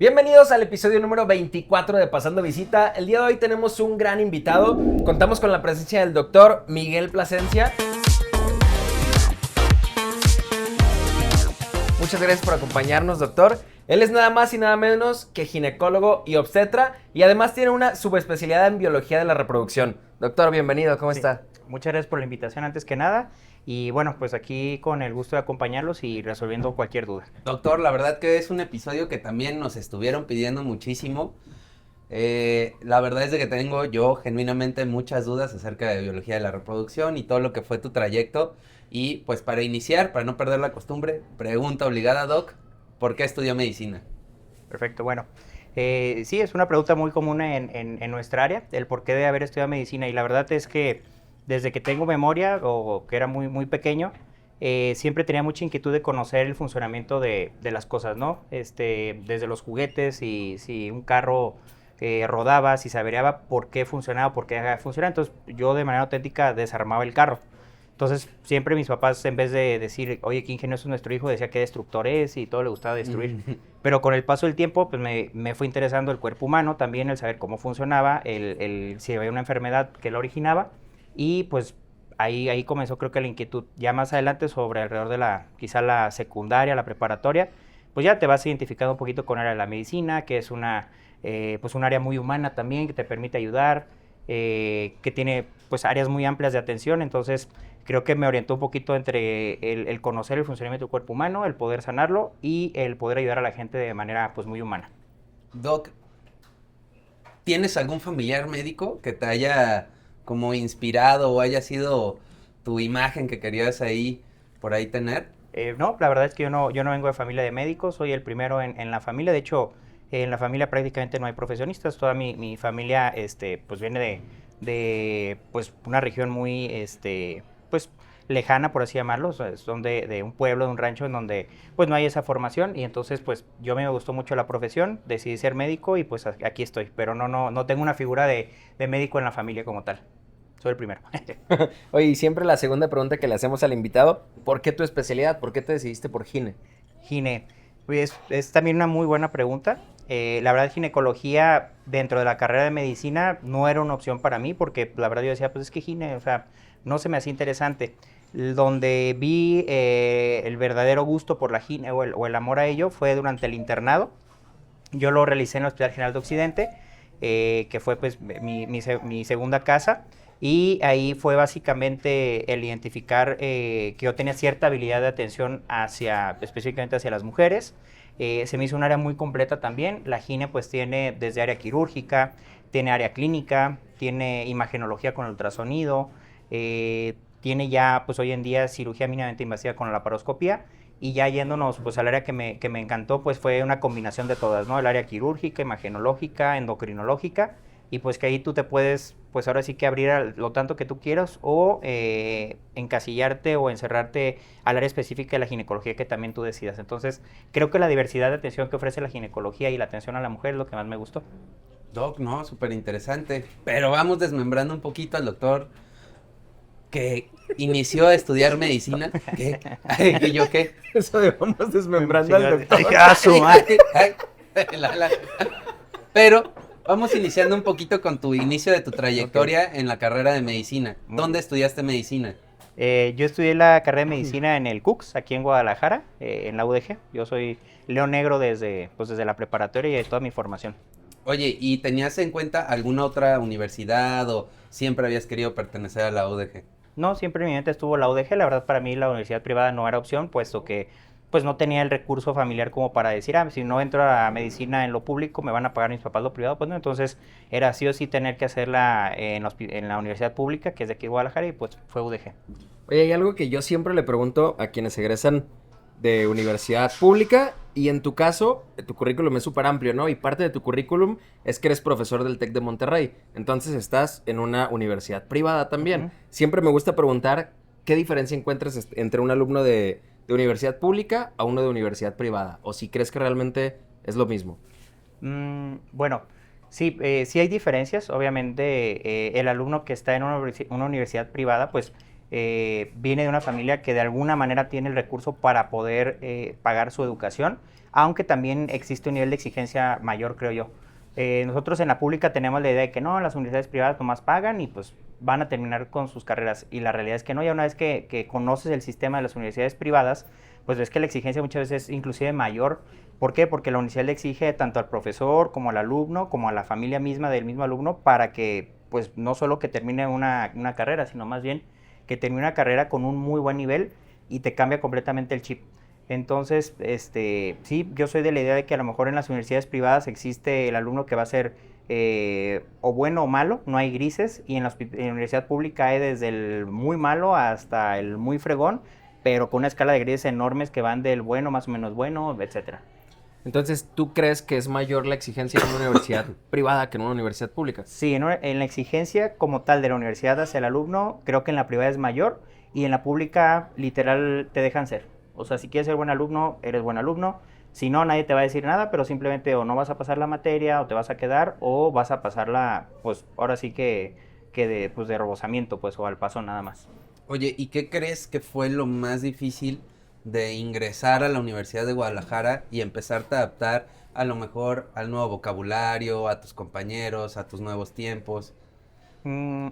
Bienvenidos al episodio número 24 de Pasando Visita. El día de hoy tenemos un gran invitado. Contamos con la presencia del doctor Miguel Plasencia. Muchas gracias por acompañarnos, doctor. Él es nada más y nada menos que ginecólogo y obstetra y además tiene una subespecialidad en biología de la reproducción. Doctor, bienvenido, ¿cómo está? Muchas gracias por la invitación antes que nada. Y bueno, pues aquí con el gusto de acompañarlos y resolviendo cualquier duda. Doctor, la verdad que es un episodio que también nos estuvieron pidiendo muchísimo. La verdad es de que tengo yo genuinamente muchas dudas acerca de biología de la reproducción y todo lo que fue tu trayecto. Y pues para iniciar, para no perder la costumbre, pregunta obligada, Doc, ¿por qué estudió medicina? Perfecto, bueno. Sí, es una pregunta muy común en nuestra área, el por qué de haber estudiado medicina. Y la verdad es que desde que tengo memoria, o que era muy pequeño, siempre tenía mucha inquietud de conocer el funcionamiento de las cosas, ¿no? Desde los juguetes, y si un carro rodaba, si se averiaba, por qué funcionaba, por qué dejaba de funcionar. Entonces yo de manera auténtica desarmaba el carro. Entonces siempre mis papás, en vez de decir, oye, qué ingenioso es nuestro hijo, decía qué destructor es y todo le gustaba destruir. Pero con el paso del tiempo, pues me fue interesando el cuerpo humano, también el saber cómo funcionaba, si había una enfermedad que lo originaba. Y pues ahí comenzó, creo que la inquietud. Ya más adelante, sobre alrededor de quizá la secundaria, la preparatoria, pues ya te vas identificando un poquito con el área de la medicina, que es pues un área muy humana también, que te permite ayudar, que tiene pues áreas muy amplias de atención. Entonces creo que me orientó un poquito entre el conocer el funcionamiento del cuerpo humano, el poder sanarlo y el poder ayudar a la gente de manera pues muy humana. Doc, ¿tienes algún familiar médico que te haya como inspirado o haya sido tu imagen que querías por ahí tener? No, la verdad es que yo no vengo de familia de médicos, soy el primero en la familia. De hecho, en la familia prácticamente no hay profesionistas. Toda mi familia pues viene de pues una región muy pues lejana, por así llamarlo. O sea, son de un pueblo, de un rancho en donde pues no hay esa formación. Y entonces pues yo me gustó mucho la profesión, decidí ser médico y pues aquí estoy. Pero no tengo una figura de médico en la familia como tal. Soy el primero. Oye, y siempre la segunda pregunta que le hacemos al invitado, ¿por qué tu especialidad? ¿Por qué te decidiste por gine? Gine, pues es también una muy buena pregunta. La verdad, ginecología dentro de la carrera de medicina no era una opción para mí, porque la verdad yo decía, pues es que gine, o sea, no se me hacía interesante. Donde vi el verdadero gusto por la gine o el amor a ello fue durante el internado. Yo lo realicé en el Hospital General de Occidente, que fue pues mi segunda casa. Y ahí fue básicamente el identificar que yo tenía cierta habilidad de atención específicamente hacia las mujeres. Se me hizo un área muy completa también. La gine pues tiene desde área quirúrgica, tiene área clínica, tiene imagenología con ultrasonido, tiene ya pues hoy en día cirugía mínimamente invasiva con la laparoscopía. Y ya yéndonos pues al área que me encantó, pues fue una combinación de todas, ¿no? El área quirúrgica, imagenológica, endocrinológica. Y pues que ahí tú te puedes, pues ahora sí que abrir lo tanto que tú quieras, o encasillarte o encerrarte al área específica de la ginecología que también tú decidas. Entonces creo que la diversidad de atención que ofrece la ginecología y la atención a la mujer es lo que más me gustó. Doc, no, súper interesante. Pero vamos desmembrando un poquito al doctor que inició a estudiar medicina. ¿Qué? ¿Y yo qué? Eso de vamos desmembrando al doctor. Pero vamos iniciando un poquito con tu inicio de tu trayectoria en la carrera de medicina. ¿Dónde estudiaste medicina? Yo estudié la carrera de medicina en el CUCS, aquí en Guadalajara, en la UDG. Yo soy león negro desde la preparatoria y de toda mi formación. Oye, ¿y tenías en cuenta alguna otra universidad o siempre habías querido pertenecer a la UDG? No, siempre en mi mente estuvo la UDG. La verdad, para mí la universidad privada no era opción, puesto que pues no tenía el recurso familiar como para decir, si no entro a medicina en lo público, me van a pagar mis papás lo privado. Pues no, entonces era sí o sí tener que hacerla en la universidad pública, que es de aquí de Guadalajara, y pues fue UDG. Oye, hay algo que yo siempre le pregunto a quienes egresan de universidad pública, y en tu caso, tu currículum es súper amplio, ¿no? Y parte de tu currículum es que eres profesor del TEC de Monterrey. Entonces estás en una universidad privada también. Uh-huh. Siempre me gusta preguntar qué diferencia encuentras entre un alumno de universidad pública a uno de universidad privada, o si crees que realmente es lo mismo. Bueno, sí, sí hay diferencias. Obviamente, el alumno que está en una universidad privada, pues viene de una familia que de alguna manera tiene el recurso para poder pagar su educación, aunque también existe un nivel de exigencia mayor, creo yo. Nosotros en la pública tenemos la idea de que no, las universidades privadas nomás pagan y pues van a terminar con sus carreras. Y la realidad es que no, ya una vez que conoces el sistema de las universidades privadas, pues ves que la exigencia muchas veces es inclusive mayor. ¿Por qué? Porque la universidad le exige tanto al profesor como al alumno, como a la familia misma del mismo alumno, para que pues no solo que termine una carrera, sino más bien que termine una carrera con un muy buen nivel y te cambia completamente el chip. Entonces, sí, yo soy de la idea de que a lo mejor en las universidades privadas existe el alumno que va a ser o bueno o malo, no hay grises, y en la universidad pública hay desde el muy malo hasta el muy fregón, pero con una escala de grises enormes que van del bueno, más o menos bueno, etcétera. Entonces, ¿tú crees que es mayor la exigencia en una universidad privada que en una universidad pública? Sí, en la exigencia como tal de la universidad hacia el alumno, creo que en la privada es mayor y en la pública literal te dejan ser. O sea, si quieres ser buen alumno, eres buen alumno. Si no, nadie te va a decir nada, pero simplemente o no vas a pasar la materia o te vas a quedar o vas a pasarla, pues ahora sí que pues, de rebosamiento, pues o al paso nada más. Oye, ¿y qué crees que fue lo más difícil de ingresar a la Universidad de Guadalajara y empezarte a adaptar a lo mejor al nuevo vocabulario, a tus compañeros, a tus nuevos tiempos? Mm,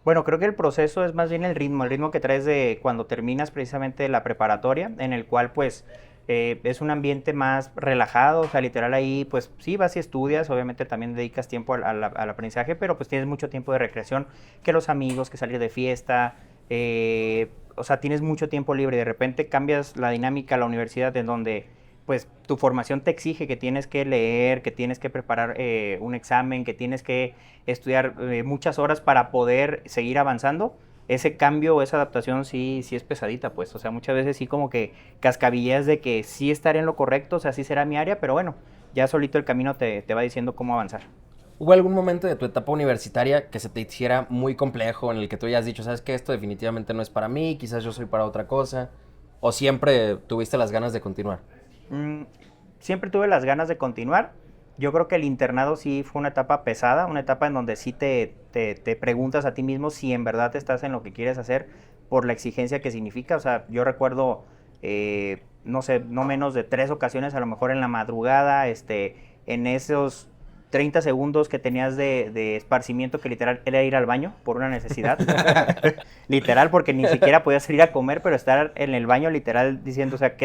bueno, creo que el proceso es más bien el ritmo que traes de cuando terminas precisamente la preparatoria, en el cual pues es un ambiente más relajado, o sea, literal ahí pues sí vas y estudias, obviamente también dedicas tiempo al aprendizaje, pero pues tienes mucho tiempo de recreación, que los amigos, que salir de fiesta, o sea, tienes mucho tiempo libre y de repente cambias la dinámica a la universidad en donde pues tu formación te exige que tienes que leer, que tienes que preparar un examen, que tienes que estudiar muchas horas para poder seguir avanzando. Ese cambio o esa adaptación sí es pesadita, pues. O sea, muchas veces sí como que cascabillas de que sí estaré en lo correcto, o sea, sí será mi área, pero bueno, ya solito el camino te va diciendo cómo avanzar. ¿Hubo algún momento de tu etapa universitaria que se te hiciera muy complejo en el que tú hayas dicho, sabes que esto definitivamente no es para mí, quizás yo soy para otra cosa? ¿O siempre tuviste las ganas de continuar? Mm, siempre tuve las ganas de continuar. Yo creo que el internado sí fue una etapa pesada, una etapa en donde sí te preguntas a ti mismo si en verdad estás en lo que quieres hacer por la exigencia que significa. O sea, yo recuerdo, no sé, no menos de 3 ocasiones, a lo mejor en la madrugada, en esos 30 segundos que tenías de esparcimiento, que literal era ir al baño por una necesidad. Literal, porque ni siquiera podías salir a comer, pero estar en el baño literal diciendo, o sea,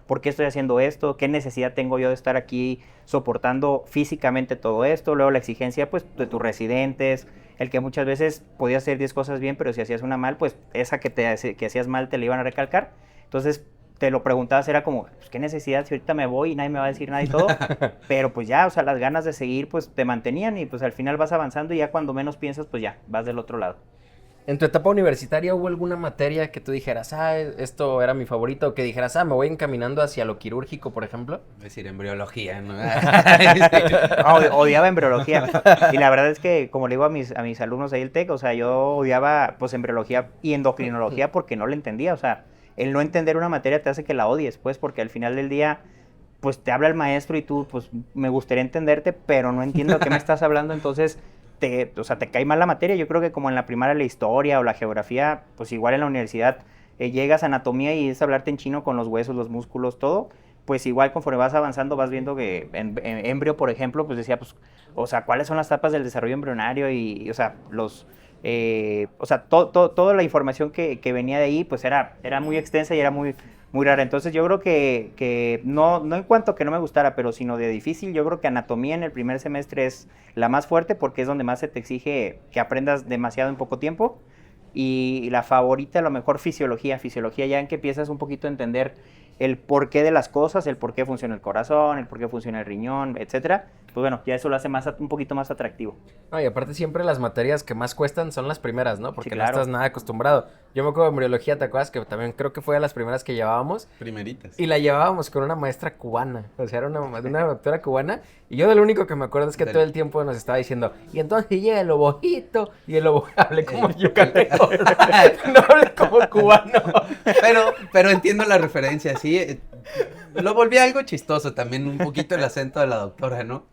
¿por qué estoy haciendo esto? ¿Qué necesidad tengo yo de estar aquí soportando físicamente todo esto? Luego la exigencia, pues, de tus residentes, el que muchas veces podías hacer 10 cosas bien, pero si hacías una mal, pues, esa que hacías mal te la iban a recalcar. Entonces, te lo preguntabas, era como, pues, ¿qué necesidad si ahorita me voy y nadie me va a decir nada y todo? Pero pues ya, o sea, las ganas de seguir, pues, te mantenían y pues al final vas avanzando y ya cuando menos piensas, pues ya, vas del otro lado. ¿En tu etapa universitaria hubo alguna materia que tú dijeras, esto era mi favorito? O que dijeras, me voy encaminando hacia lo quirúrgico, por ejemplo. Es decir, embriología, ¿no? Odiaba embriología. Y la verdad es que, como le digo a mis alumnos ahí del TEC, o sea, yo odiaba, pues, embriología y endocrinología porque no le entendía. O sea, el no entender una materia te hace que la odies, pues, porque al final del día, pues, te habla el maestro y tú, pues, me gustaría entenderte, pero no entiendo a qué me estás hablando, entonces o sea, te cae mal la materia. Yo creo que como en la primaria la historia o la geografía, pues igual en la universidad llegas a anatomía y es hablarte en chino con los huesos, los músculos, todo, pues igual conforme vas avanzando vas viendo que en embrio, por ejemplo, pues decía, pues, o sea, ¿cuáles son las etapas del desarrollo embrionario? O sea, o sea, toda la información que venía de ahí, pues era muy extensa y era muy rara. Entonces yo creo que no en cuanto a que no me gustara, pero sino de difícil, yo creo que anatomía en el primer semestre es la más fuerte porque es donde más se te exige que aprendas demasiado en poco tiempo. Y la favorita, a lo mejor fisiología ya en que empiezas un poquito a entender el porqué de las cosas, el por qué funciona el corazón, el por qué funciona el riñón, etcétera. Pues bueno, ya eso lo hace un poquito más atractivo. No, y aparte siempre las materias que más cuestan son las primeras, ¿no? Porque Sí, claro. no estás nada acostumbrado. Yo me acuerdo de embriología, ¿te acuerdas? Que también creo que fue de las primeras que llevábamos. Primeritas. Y la llevábamos con una maestra cubana. O sea, era una doctora cubana. Y yo de lo único que me acuerdo es que todo el tiempo nos estaba diciendo, y entonces llega el ovojito. Y el obo, hablé como yucateco. No hablé como cubano. Pero entiendo la referencia, sí. Lo volví algo chistoso también, un poquito el acento de la doctora, ¿no?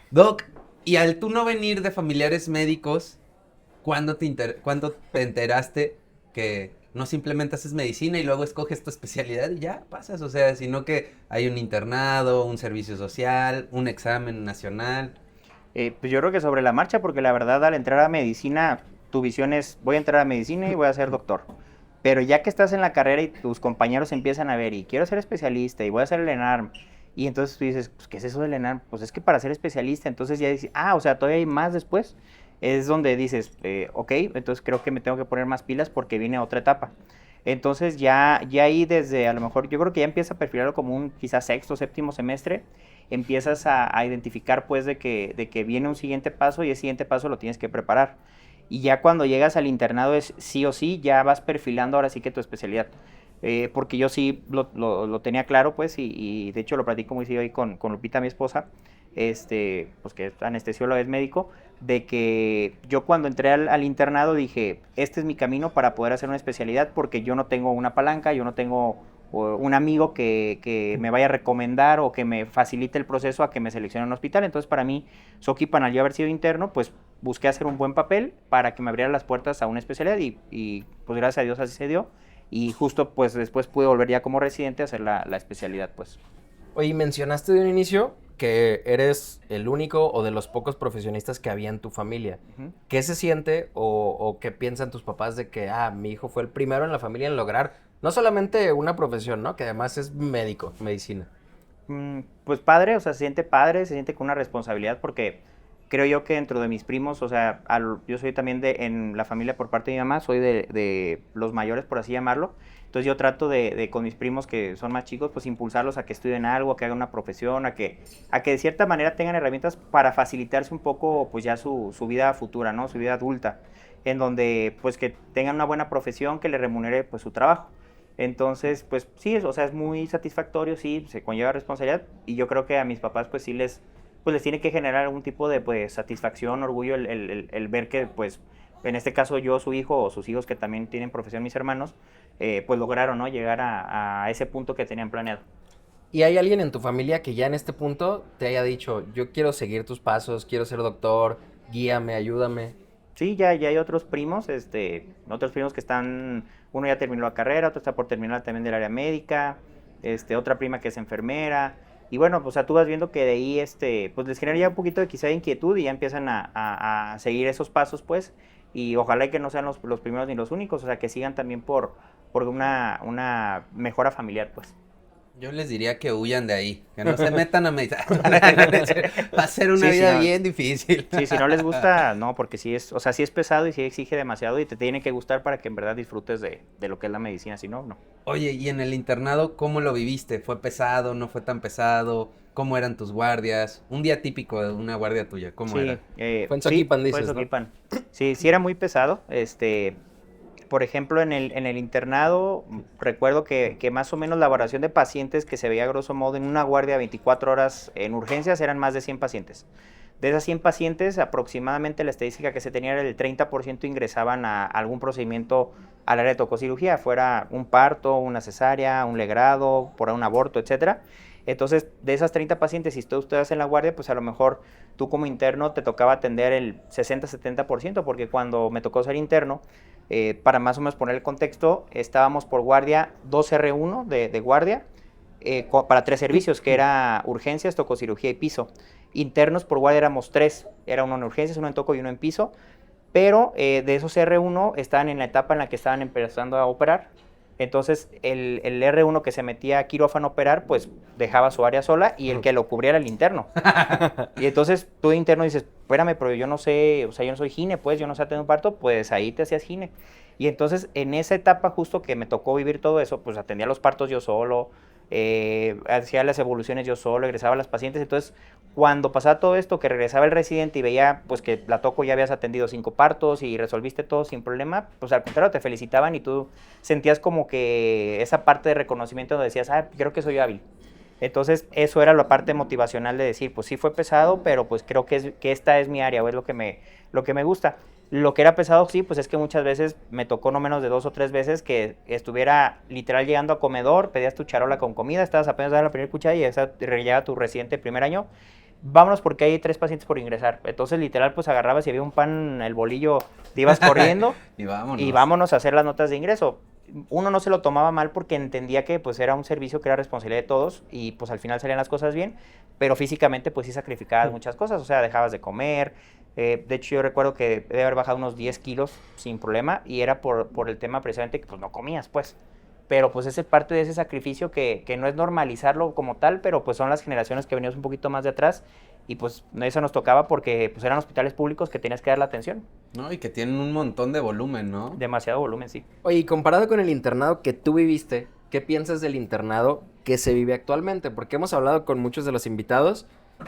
Doc, y al tú no venir de familiares médicos, ¿cuándo te enteraste que no simplemente haces medicina y luego escoges tu especialidad y ya pasas, o sea, sino que hay un internado, un servicio social, un examen nacional. Pues yo creo que sobre la marcha, porque la verdad al entrar a medicina, tu visión es, voy a entrar a medicina y voy a ser doctor. Pero ya que estás en la carrera y tus compañeros empiezan a ver, y quiero ser especialista, y voy a hacer el ENARM, y entonces tú dices, pues, ¿qué es eso del ENARM? Pues es que para ser especialista, entonces ya dices, o sea, todavía hay más después. Es donde dices, ok, entonces creo que me tengo que poner más pilas porque viene otra etapa. Entonces ya ahí desde, a lo mejor, yo creo que ya empieza a perfilarlo como un quizás sexto, séptimo semestre, empiezas a identificar pues de que viene un siguiente paso y ese siguiente paso lo tienes que preparar. Y ya cuando llegas al internado es sí o sí, ya vas perfilando ahora sí que tu especialidad. Porque yo sí lo tenía claro pues y de hecho lo platico muy seguido ahí con Lupita, mi esposa, pues que es anestesióloga, es médico, de que yo cuando entré al internado dije, este es mi camino para poder hacer una especialidad porque yo no tengo una palanca, yo no tengo un amigo que me vaya a recomendar o que me facilite el proceso a que me seleccione en un hospital. Entonces para mí, Soquipan, al yo haber sido interno, pues busqué hacer un buen papel para que me abrieran las puertas a una especialidad y pues gracias a Dios así se dio. Y justo pues después pude volver ya como residente a hacer la especialidad pues. Oye, mencionaste de un inicio que eres el único o de los pocos profesionistas que había en tu familia. Uh-huh. ¿Qué se siente o qué piensan tus papás de que, mi hijo fue el primero en la familia en lograr no solamente una profesión, ¿no? Que además es médico, medicina. Pues padre, o sea, se siente padre, se siente con una responsabilidad porque creo yo que dentro de mis primos, o sea, yo soy también en la familia por parte de mi mamá, soy de los mayores, por así llamarlo. Entonces yo trato de con mis primos que son más chicos, pues impulsarlos a que estudien algo, a que hagan una profesión, a que de cierta manera tengan herramientas para facilitarse un poco, pues ya su vida futura, ¿no? Su vida adulta, en donde pues que tengan una buena profesión que le remunere pues su trabajo. Entonces, pues sí, o sea, es muy satisfactorio, sí, se conlleva responsabilidad y yo creo que a mis papás pues sí les tiene que generar algún tipo de pues satisfacción, orgullo el ver que pues en este caso yo, su hijo o sus hijos que también tienen profesión, mis hermanos, pues lograron, ¿no? Llegar a ese punto que tenían planeado. ¿Y hay alguien en tu familia que ya en este punto te haya dicho, yo quiero seguir tus pasos, quiero ser doctor, guíame, ayúdame? Sí, ya hay otros primos, otros primos que están, uno ya terminó la carrera, otro está por terminar también del área médica, otra prima que es enfermera, y bueno, pues o sea, tú vas viendo que de ahí, pues les genera ya un poquito de quizá de inquietud y ya empiezan a seguir esos pasos, pues, y ojalá y que no sean los primeros ni los únicos, o sea, que sigan también por una mejora familiar, pues. Yo les diría que huyan de ahí, que no se metan a meditar. Va a ser una Sí, vida no. bien difícil. Sí, si no les gusta, no, porque sí es, o sea, sí es pesado y sí exige demasiado y te tiene que gustar para que en verdad disfrutes de lo que es la medicina, si no, no. Oye, ¿y en el internado cómo lo viviste? ¿Fue pesado? ¿No fue tan pesado? ¿Cómo eran tus guardias? Un día típico de una guardia tuya, ¿cómo era? Fue en Soquipan, sí, dices, fue en ¿no? Soquipan. Sí, sí era muy pesado, por ejemplo, en el internado, recuerdo que más o menos la valoración de pacientes que se veía grosso modo en una guardia 24 horas en urgencias eran más de 100 pacientes. De esas 100 pacientes, aproximadamente la estadística que se tenía era el 30% ingresaban a algún procedimiento al área de tococirugía, fuera un parto, una cesárea, un legrado, por un aborto, etcétera. Entonces, de esas 30 pacientes, si ustedes en la guardia, pues a lo mejor tú como interno te tocaba atender el 60-70%, porque cuando me tocó ser interno, para más o menos poner el contexto, estábamos por guardia 2R1 de guardia para 3 servicios, que era urgencias, tococirugía y piso. Internos por guardia éramos 3, era uno en urgencias, uno en toco y uno en piso, pero de esos R1 estaban en la etapa en la que estaban empezando a operar. Entonces el R1 que se metía a quirófano a operar, pues dejaba su área sola y el que lo cubría era el interno. Y entonces tú de interno dices, espérame, pero yo no sé, o sea, yo no soy gine, pues yo no sé atender un parto, pues ahí te hacías gine. Y entonces en esa etapa justo que me tocó vivir todo eso, pues atendía los partos yo solo, hacía las evoluciones yo solo, egresaba a las pacientes. Entonces cuando pasaba todo esto, que regresaba el residente y veía pues que la toco ya habías atendido 5 partos y resolviste todo sin problema, pues al contrario te felicitaban y tú sentías como que esa parte de reconocimiento donde decías, creo que soy hábil. Entonces eso era la parte motivacional de decir, pues sí fue pesado, pero pues creo que esta es mi área o es lo que me gusta. Lo que era pesado, sí, pues es que muchas veces me tocó no menos de 2 o 3 veces que estuviera literal llegando a comedor, pedías tu charola con comida, estabas apenas dando la primera cuchara y esa llegaba tu residente el primer año. vámonos porque hay 3 pacientes por ingresar. Entonces, literal, pues agarrabas y había un pan, el bolillo, te ibas corriendo y vámonos a hacer las notas de ingreso. Uno no se lo tomaba mal porque entendía que pues era un servicio que era responsabilidad de todos y pues al final salían las cosas bien, pero físicamente pues sí sacrificabas muchas cosas, o sea, dejabas de comer. De hecho, yo recuerdo que debe haber bajado unos 10 kilos sin problema y era por el tema precisamente que pues no comías, pues. Pero pues es parte de ese sacrificio que no es normalizarlo como tal, pero pues son las generaciones que venimos un poquito más de atrás y pues eso nos tocaba porque pues eran hospitales públicos que tenías que dar la atención. No, y que tienen un montón de volumen, ¿no? Demasiado volumen, sí. Oye, y comparado con el internado que tú viviste, ¿qué piensas del internado que se vive actualmente? Porque hemos hablado con muchos de los invitados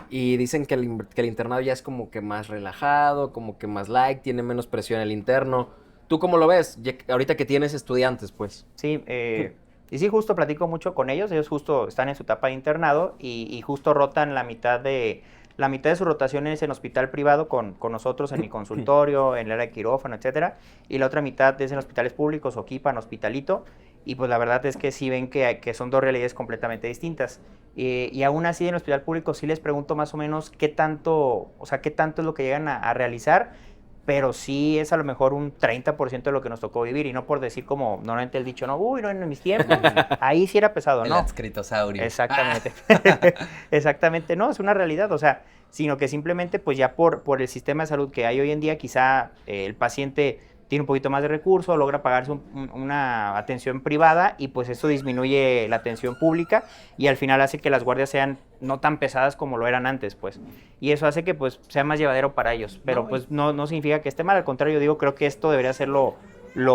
y dicen que que el internado ya es como que más relajado, como que más light, tiene menos presión el interno. ¿Tú cómo lo ves? Ahorita que tienes estudiantes, pues. Sí, y sí, justo platico mucho con ellos justo están en su etapa de internado y justo rotan la mitad de su rotación es en hospital privado con nosotros en mi consultorio, en el área de quirófano, etcétera, y la otra mitad es en hospitales públicos, Oquipan, Hospitalito, y pues la verdad es que sí ven que son dos realidades completamente distintas. Y aún así en el hospital público sí les pregunto más o menos qué tanto es lo que llegan a realizar, pero sí es a lo mejor un 30% de lo que nos tocó vivir, y no por decir como normalmente el dicho, no, uy, no, en mis tiempos, ahí sí era pesado, El ¿no? adscritosaurio. Exactamente. Exactamente, no, es una realidad, o sea, sino que simplemente pues ya por el sistema de salud que hay hoy en día, quizá el paciente tiene un poquito más de recursos, logra pagarse una atención privada y pues eso disminuye la atención pública y al final hace que las guardias sean no tan pesadas como lo eran antes, pues. Y eso hace que pues sea más llevadero para ellos, pero No, pues no significa que esté mal, al contrario, yo digo, creo que esto debería ser lo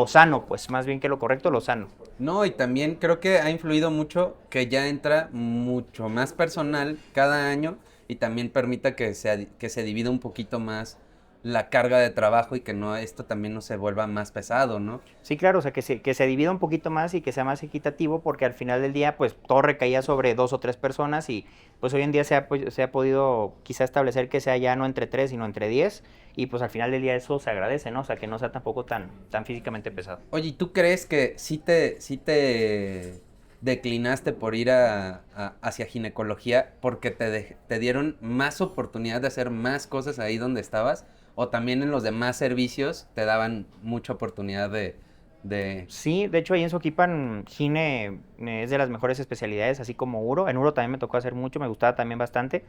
sano, pues, más bien que lo correcto, lo sano. No, y también creo que ha influido mucho que ya entra mucho más personal cada año y también permita que se divida un poquito más la carga de trabajo y que no esto también no se vuelva más pesado, ¿no? Sí, claro, o sea, que se divida un poquito más y que sea más equitativo, porque al final del día, pues, todo recaía sobre 2 o 3 personas y, pues, hoy en día se ha podido quizá establecer que sea ya no entre 3, sino entre 10, y, pues, al final del día eso se agradece, ¿no? O sea, que no sea tampoco tan físicamente pesado. Oye, ¿y tú crees que sí te declinaste por ir hacia ginecología porque te dieron más oportunidad de hacer más cosas ahí donde estabas? ¿O también en los demás servicios te daban mucha oportunidad de... Sí, de hecho ahí en Soquipan, gine es de las mejores especialidades, así como uro. En uro también me tocó hacer mucho, me gustaba también bastante,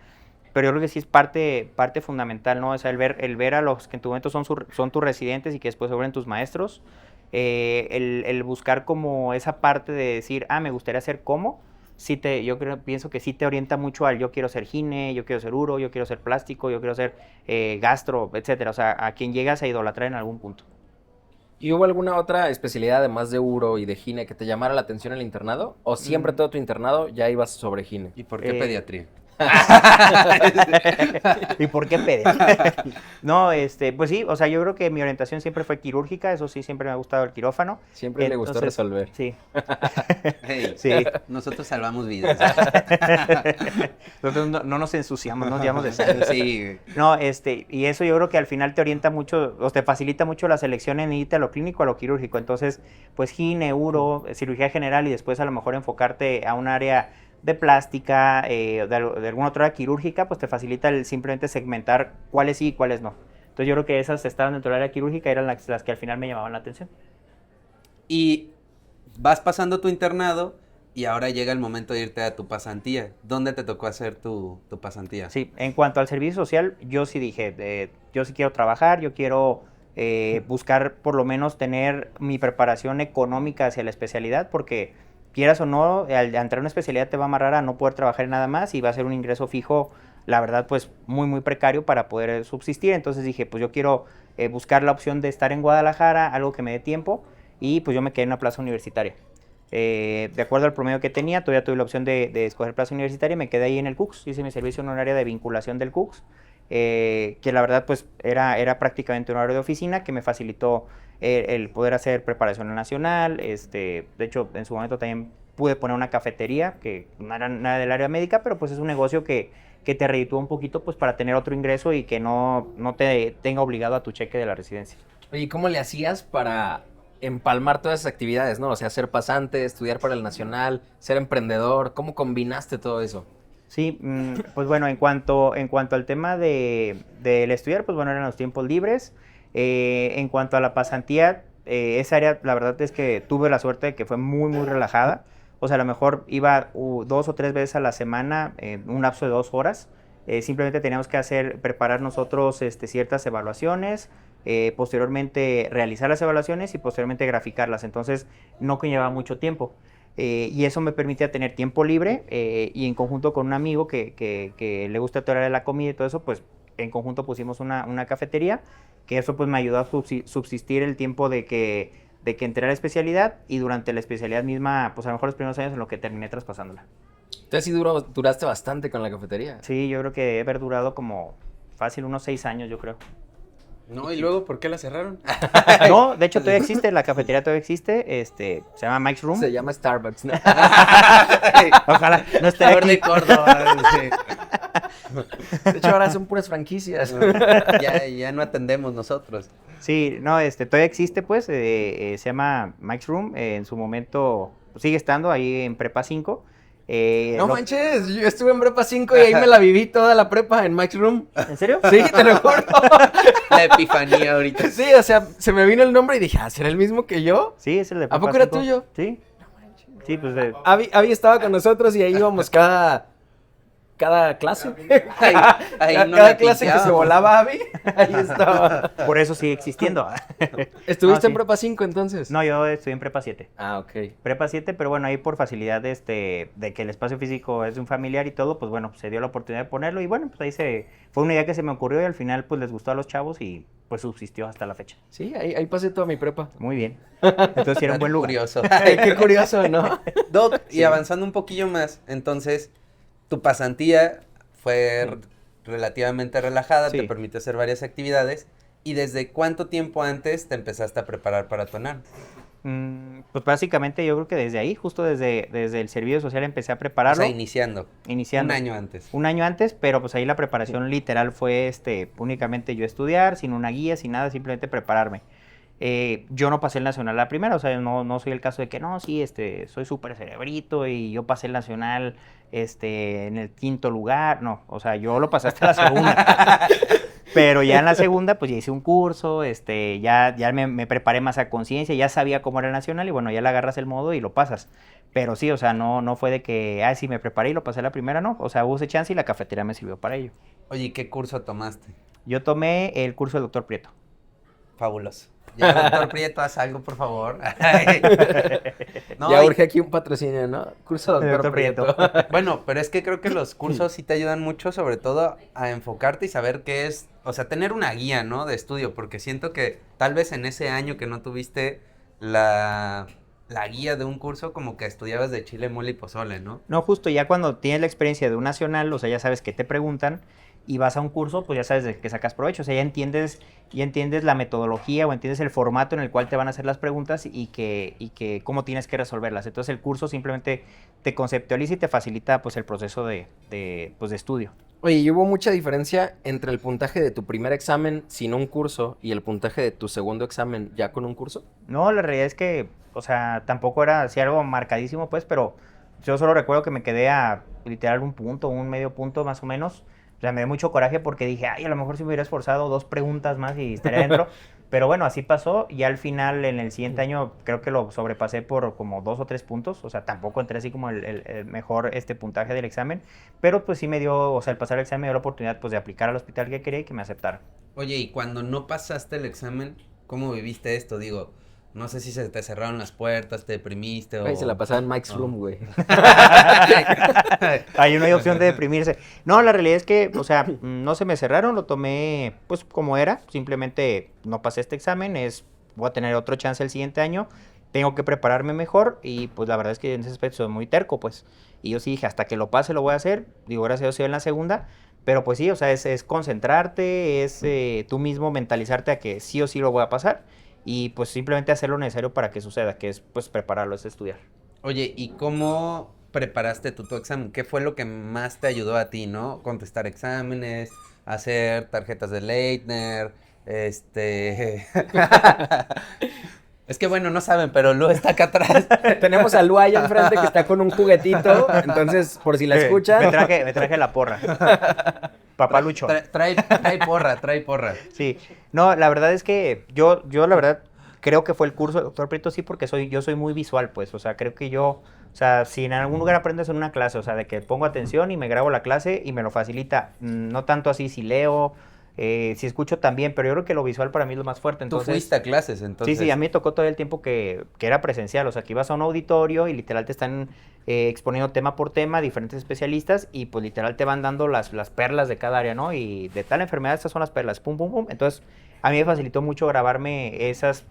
pero yo creo que sí es parte fundamental, ¿no? O sea, el ver a los que en tu momento son tus residentes y que después se vuelven tus maestros, el buscar como esa parte de decir, me gustaría hacer cómo, pienso que sí te orienta mucho al yo quiero ser gine, yo quiero ser uro, yo quiero ser plástico, yo quiero ser gastro, etcétera. O sea, a quien llegas a idolatrar en algún punto. ¿Y hubo alguna otra especialidad además de uro y de gine que te llamara la atención en el internado? ¿O siempre todo tu internado ya ibas sobre gine? ¿Y por qué pediatría? ¿Y por qué pede? No, pues sí, o sea, yo creo que mi orientación siempre fue quirúrgica, eso sí, siempre me ha gustado el quirófano. Siempre le gustó resolver. Sí. Hey, Sí. nosotros salvamos vidas. Nosotros no nos ensuciamos, nos llevamos de sangre. Sí. No, y eso yo creo que al final te orienta mucho, o te facilita mucho la selección en irte a lo clínico, a lo quirúrgico. Entonces, pues gine, uro, cirugía general y después a lo mejor enfocarte a un área de plástica, de alguna otra área quirúrgica, pues te facilita el simplemente segmentar cuáles sí y cuáles no. Entonces yo creo que esas estaban dentro del área quirúrgica, eran las que al final me llamaban la atención. Y vas pasando tu internado y ahora llega el momento de irte a tu pasantía. ¿Dónde te tocó hacer tu pasantía? Sí, en cuanto al servicio social, yo sí dije, yo sí quiero trabajar, yo quiero buscar por lo menos tener mi preparación económica hacia la especialidad, porque quieras o no, al entrar a una especialidad te va a amarrar a no poder trabajar en nada más y va a ser un ingreso fijo, la verdad, pues muy, muy precario para poder subsistir. Entonces dije, pues yo quiero buscar la opción de estar en Guadalajara, algo que me dé tiempo, y pues yo me quedé en una plaza universitaria. De acuerdo al promedio que tenía, todavía tuve la opción de escoger plaza universitaria, me quedé ahí en el CUCS, hice mi servicio en un área de vinculación del CUCS, que la verdad pues era prácticamente un horario de oficina que me facilitó el poder hacer preparación nacional. De hecho en su momento también pude poner una cafetería, que no era nada del área médica, pero pues es un negocio que te reditúa un poquito pues para tener otro ingreso y que no te tenga obligado a tu cheque de la residencia. Oye, ¿cómo le hacías para empalmar todas esas actividades, no? O sea, ser pasante, estudiar para el nacional, ser emprendedor, ¿cómo combinaste todo eso? Sí, pues bueno, en cuanto al tema del estudiar, pues bueno, eran los tiempos libres. En cuanto a la pasantía, esa área, la verdad es que tuve la suerte de que fue muy, muy relajada. O sea, a lo mejor iba 2 o 3 veces a la semana en un lapso de 2 horas. Simplemente teníamos que preparar nosotros ciertas evaluaciones, posteriormente realizar las evaluaciones y posteriormente graficarlas. Entonces, no conllevaba mucho tiempo. Y eso me permitía tener tiempo libre y en conjunto con un amigo que le gusta toda la comida y todo eso, pues en conjunto pusimos una cafetería, que eso pues me ayudó a subsistir el tiempo de que entré a la especialidad y durante la especialidad misma, pues a lo mejor los primeros años en lo que terminé traspasándola. Entonces sí duraste bastante con la cafetería. Sí, yo creo que debe haber durado como fácil unos 6 años, yo creo. No, y luego, ¿por qué la cerraron? No, de hecho todavía existe, la cafetería todavía existe, se llama Mike's Room. Se llama Starbucks, ¿no? Ojalá no esté Sabor de aquí. Córdoba. Sí. De hecho, ahora son puras franquicias. Ya no atendemos nosotros. Sí, no, todavía existe, pues, se llama Mike's Room, en su momento pues, sigue estando ahí en Prepa 5. No manches, yo estuve en prepa 5 y ahí me la viví toda la prepa en Mike's Room. ¿En serio? Sí, te lo juro. La epifanía ahorita. Sí, o sea, se me vino el nombre y dije, ¿será el mismo que yo? Sí, es el de ¿A Prepa poco era 5. tuyo? Sí. Sí, pues Abby estaba con nosotros y ahí íbamos cada clase. Ahí no cada la clase que se pinteábamos. volaba Abby, ahí estaba. por eso sigue existiendo. ¿Estuviste No, en sí. prepa 5 entonces? No, yo estoy en Prepa 7. Ah, ok. Prepa 7, pero bueno, ahí por facilidad de que el espacio físico es de un familiar y todo, pues bueno, se dio la oportunidad de ponerlo y bueno, pues ahí fue una idea que se me ocurrió y al final pues les gustó a los chavos y pues subsistió hasta la fecha. Sí, ahí pasé toda mi prepa. Muy bien. Entonces sí era un buen lugar. Curioso. Qué curioso, ¿no? Doc, y avanzando un poquillo más, entonces, tu pasantía fue relativamente relajada, Sí. te permitió hacer varias actividades, ¿y desde cuánto tiempo antes te empezaste a preparar para tu ENAR? Pues básicamente yo creo que desde ahí, justo desde el servicio social empecé a O prepararlo. sea, iniciando. Iniciando. Un año antes. Un año antes, pero pues ahí la preparación literal fue únicamente yo estudiar, sin una guía, sin nada, simplemente prepararme. Yo no pasé el nacional a la primera, o sea, no soy el caso de que no, sí, soy súper cerebrito y yo pasé el nacional en el 5.º lugar, no, o sea, yo lo pasé hasta la segunda. Pero ya en la segunda, pues ya hice un curso, ya me preparé más a conciencia, ya sabía cómo era el nacional y bueno, ya le agarras el modo y lo pasas. Pero sí, o sea, no fue de que, sí, me preparé y lo pasé la primera, no. O sea, hubo ese chance y la cafetería me sirvió para ello. Oye, ¿qué curso tomaste? Yo tomé el curso del doctor Prieto. Fabuloso. Ya, doctor Prieto, haz algo, por favor. No, ya y- urge aquí un patrocinio, ¿no? Curso Doctor Doctor Prieto. Bueno, pero es que creo que los cursos sí te ayudan mucho, sobre todo a enfocarte y saber qué es, o sea, tener una guía, ¿no? De estudio, porque siento que tal vez en ese año que no tuviste la guía de un curso, como que estudiabas de chile, mole y pozole, ¿no? No, justo ya cuando tienes la experiencia de un nacional, o sea, ya sabes qué te preguntan y vas a un curso, pues ya sabes de qué sacas provecho. O sea, ya entiendes la metodología o entiendes el formato en el cual te van a hacer las preguntas y que cómo tienes que resolverlas. Entonces el curso simplemente te conceptualiza y te facilita pues el proceso de estudio. Oye, ¿y hubo mucha diferencia entre el puntaje de tu primer examen sin un curso y el puntaje de tu segundo examen ya con un curso? No, la realidad es que, o sea, tampoco era así algo marcadísimo, pues, pero yo solo recuerdo que me quedé a literal un medio punto más o menos. O sea, me dio mucho coraje porque dije, a lo mejor si me hubiera esforzado 2 preguntas más y estaría dentro. Pero bueno, así pasó y al final en el siguiente año creo que lo sobrepasé por como 2 o 3 puntos. O sea, tampoco entré así como el mejor puntaje del examen. Pero pues sí me dio, o sea, el pasar el examen me dio la oportunidad pues de aplicar al hospital que quería y que me aceptaran. Oye, y cuando no pasaste el examen, ¿cómo viviste esto? Digo, no sé si se te cerraron las puertas, te deprimiste o... Ay, se la pasaba en Mike's No. Room, güey. Ahí no hay opción de deprimirse. No, la realidad es que, o sea, no se me cerraron, lo tomé pues como era. Simplemente no pasé este examen, voy a tener otro chance el siguiente año. Tengo que prepararme mejor y pues la verdad es que en ese aspecto soy muy terco, pues. Y yo sí dije, hasta que lo pase lo voy a hacer. Digo, gracias a Dios, en la segunda. Pero pues sí, o sea, es concentrarte, es tú mismo mentalizarte a que sí o sí lo voy a pasar. Y pues simplemente hacer lo necesario para que suceda, que es pues prepararlo, es estudiar. Oye, ¿y cómo preparaste tu examen? ¿Qué fue lo que más te ayudó a ti, no? Contestar exámenes, hacer tarjetas de Leitner, Es que bueno, no saben, pero Lu está acá atrás. Tenemos a Lu ahí enfrente que está con un juguetito, entonces, por si la escuchan. Me traje la porra. Papá Lucho. Trae porra. Sí, no, la verdad es que yo la verdad creo que fue el curso de doctor Prieto, sí, porque yo soy muy visual, pues, o sea, creo que yo, o sea, si en algún lugar aprendes en una clase, o sea, de que pongo atención y me grabo la clase y me lo facilita, no tanto así si leo, si escucho también, pero yo creo que lo visual para mí es lo más fuerte, entonces... Tú fuiste a clases, entonces. Sí, a mí me tocó todo el tiempo que era presencial, o sea, que ibas a un auditorio y literal te están exponiendo tema por tema, diferentes especialistas, y pues literal te van dando las perlas de cada área, ¿no? Y de tal enfermedad estas son las perlas, pum, pum, pum. Entonces, a mí me facilitó mucho grabarme esas